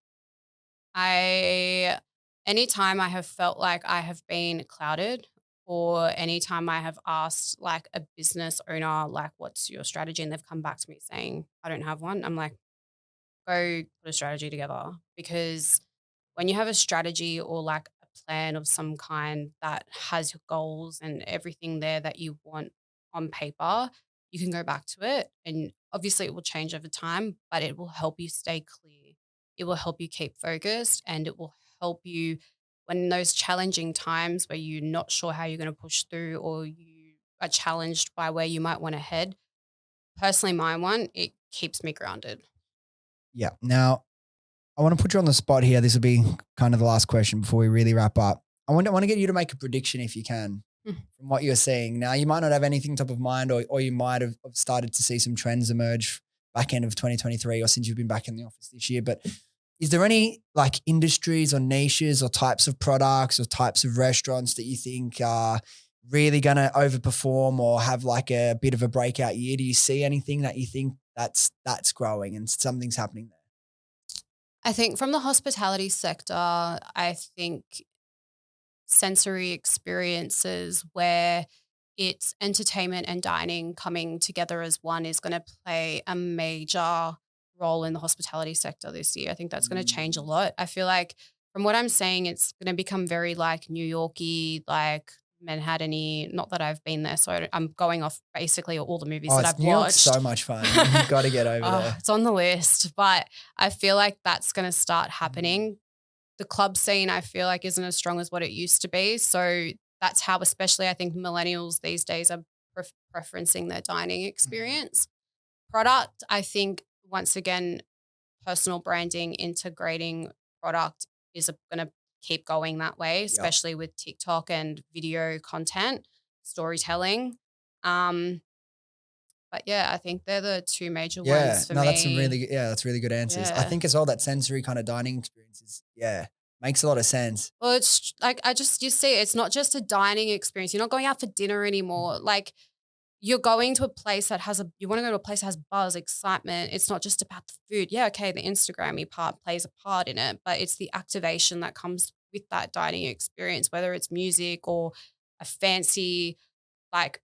Speaker 1: Anytime I have felt like I have been clouded, or anytime I have asked like a business owner, like, what's your strategy? And they've come back to me saying, I don't have one. I'm like, go put a strategy together, because when you have a strategy or like a plan of some kind that has your goals and everything there that you want on paper, you can go back to it. And obviously it will change over time, but it will help you stay clear. It will help you keep focused, and it will help you when in those challenging times where you're not sure how you're going to push through, or you are challenged by where you might want to head. Personally, my one, it keeps me grounded.
Speaker 2: Yeah. Now, I want to put you on the spot here. This will be kind of the last question before we really wrap up. I want to get you to make a prediction if you can from what you're seeing. Now, you might not have anything top of mind, or you might have started to see some trends emerge back end of 2023 or since you've been back in the office this year. But is there any like industries or niches or types of products or types of restaurants that you think are really going to overperform or have like a bit of a breakout year? Do you see anything that you think that's growing and something's happening there?
Speaker 1: I think from the hospitality sector, I think sensory experiences where it's entertainment and dining coming together as one is going to play a major role in the hospitality sector this year. I think that's going to change a lot. I feel like from what I'm saying, it's going to become very like New York-y, like Manhattan-y. Not that I've been there, so I'm going off basically all the movies that I've
Speaker 2: New York's
Speaker 1: watched.
Speaker 2: so much fun. You've got to get over there.
Speaker 1: It's on the list, but I feel like that's going to start happening. The club scene, I feel like, isn't as strong as what it used to be. So that's how, especially I think millennials these days are preferencing their dining experience. Product, I think, once again, personal branding, integrating product is going to keep going that way, especially with TikTok and video content, storytelling. But yeah, I think they're the two major ones for me.
Speaker 2: That's really good answers. I think as well that sensory kind of dining experiences, makes a lot of sense.
Speaker 1: Well, it's like you see, it's not just a dining experience. You're not going out for dinner anymore. Like you're going to a place that you want to go to a place that has buzz, excitement. It's not just about the food. Yeah, okay, the Instagram-y part plays a part in it, but it's the activation that comes with that dining experience, whether it's music or a fancy like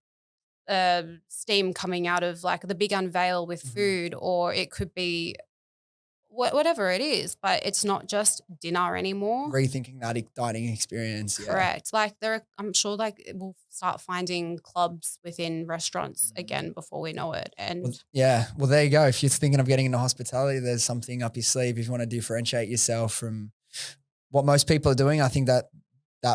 Speaker 1: steam coming out of like the big unveil with food, or it could be whatever it is, but it's not just dinner anymore.
Speaker 2: Rethinking that dining experience.
Speaker 1: Correct. Like I'm sure like we'll start finding clubs within restaurants again before we know it. And
Speaker 2: well, there you go. If you're thinking of getting into hospitality, there's something up your sleeve if you want to differentiate yourself from what most people are doing. I think that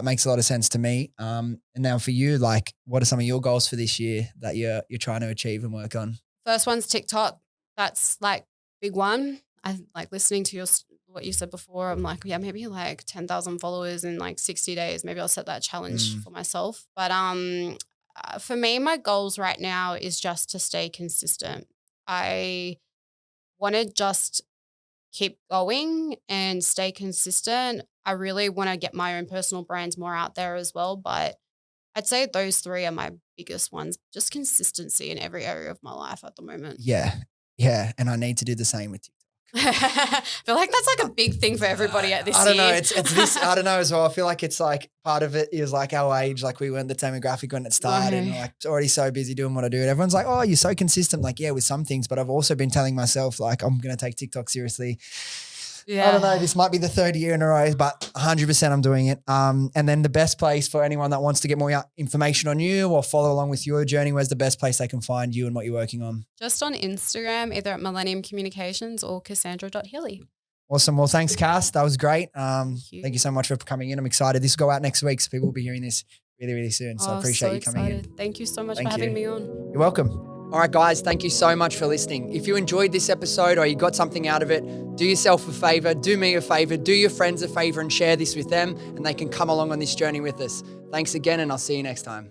Speaker 2: makes a lot of sense to me. And now for you, like, what are some of your goals for this year that you're trying to achieve and work on?
Speaker 1: First one's TikTok. That's like big one. I like listening to what you said before. I'm like, maybe like 10,000 followers in like 60 days. Maybe I'll set that challenge for myself. But for me, my goals right now is just to stay consistent. I want to just keep going and stay consistent. I really want to get my own personal brands more out there as well. But I'd say those three are my biggest ones. Just consistency in every area of my life at the moment.
Speaker 2: Yeah. And I need to do the same with TikTok.
Speaker 1: I feel like that's like a big thing for everybody at this year.
Speaker 2: I don't know. It's this. I don't know as well. I feel like it's like part of it is like our age. Like we weren't the demographic when it started. And like it's already so busy doing what I do. And everyone's like, oh, you're so consistent. Like, yeah, with some things. But I've also been telling myself like I'm going to take TikTok seriously. Yeah. I don't know. This might be the third year in a row, but 100% I'm doing it. And then the best place for anyone that wants to get more information on you or follow along with your journey, where's the best place they can find you and what you're working on?
Speaker 1: Just on Instagram, either at Millennium Communications or Cassandra.Hili.
Speaker 2: Awesome. Well, thanks, Cass. That was great. Thank you so much for coming in. I'm excited. This will go out next week, so people will be hearing this really, really soon. So I appreciate you coming in.
Speaker 1: Thank you so much for having me on.
Speaker 2: You're welcome. All right, guys, thank you so much for listening. If you enjoyed this episode or you got something out of it, do yourself a favor, do me a favor, do your friends a favor and share this with them, and they can come along on this journey with us. Thanks again, and I'll see you next time.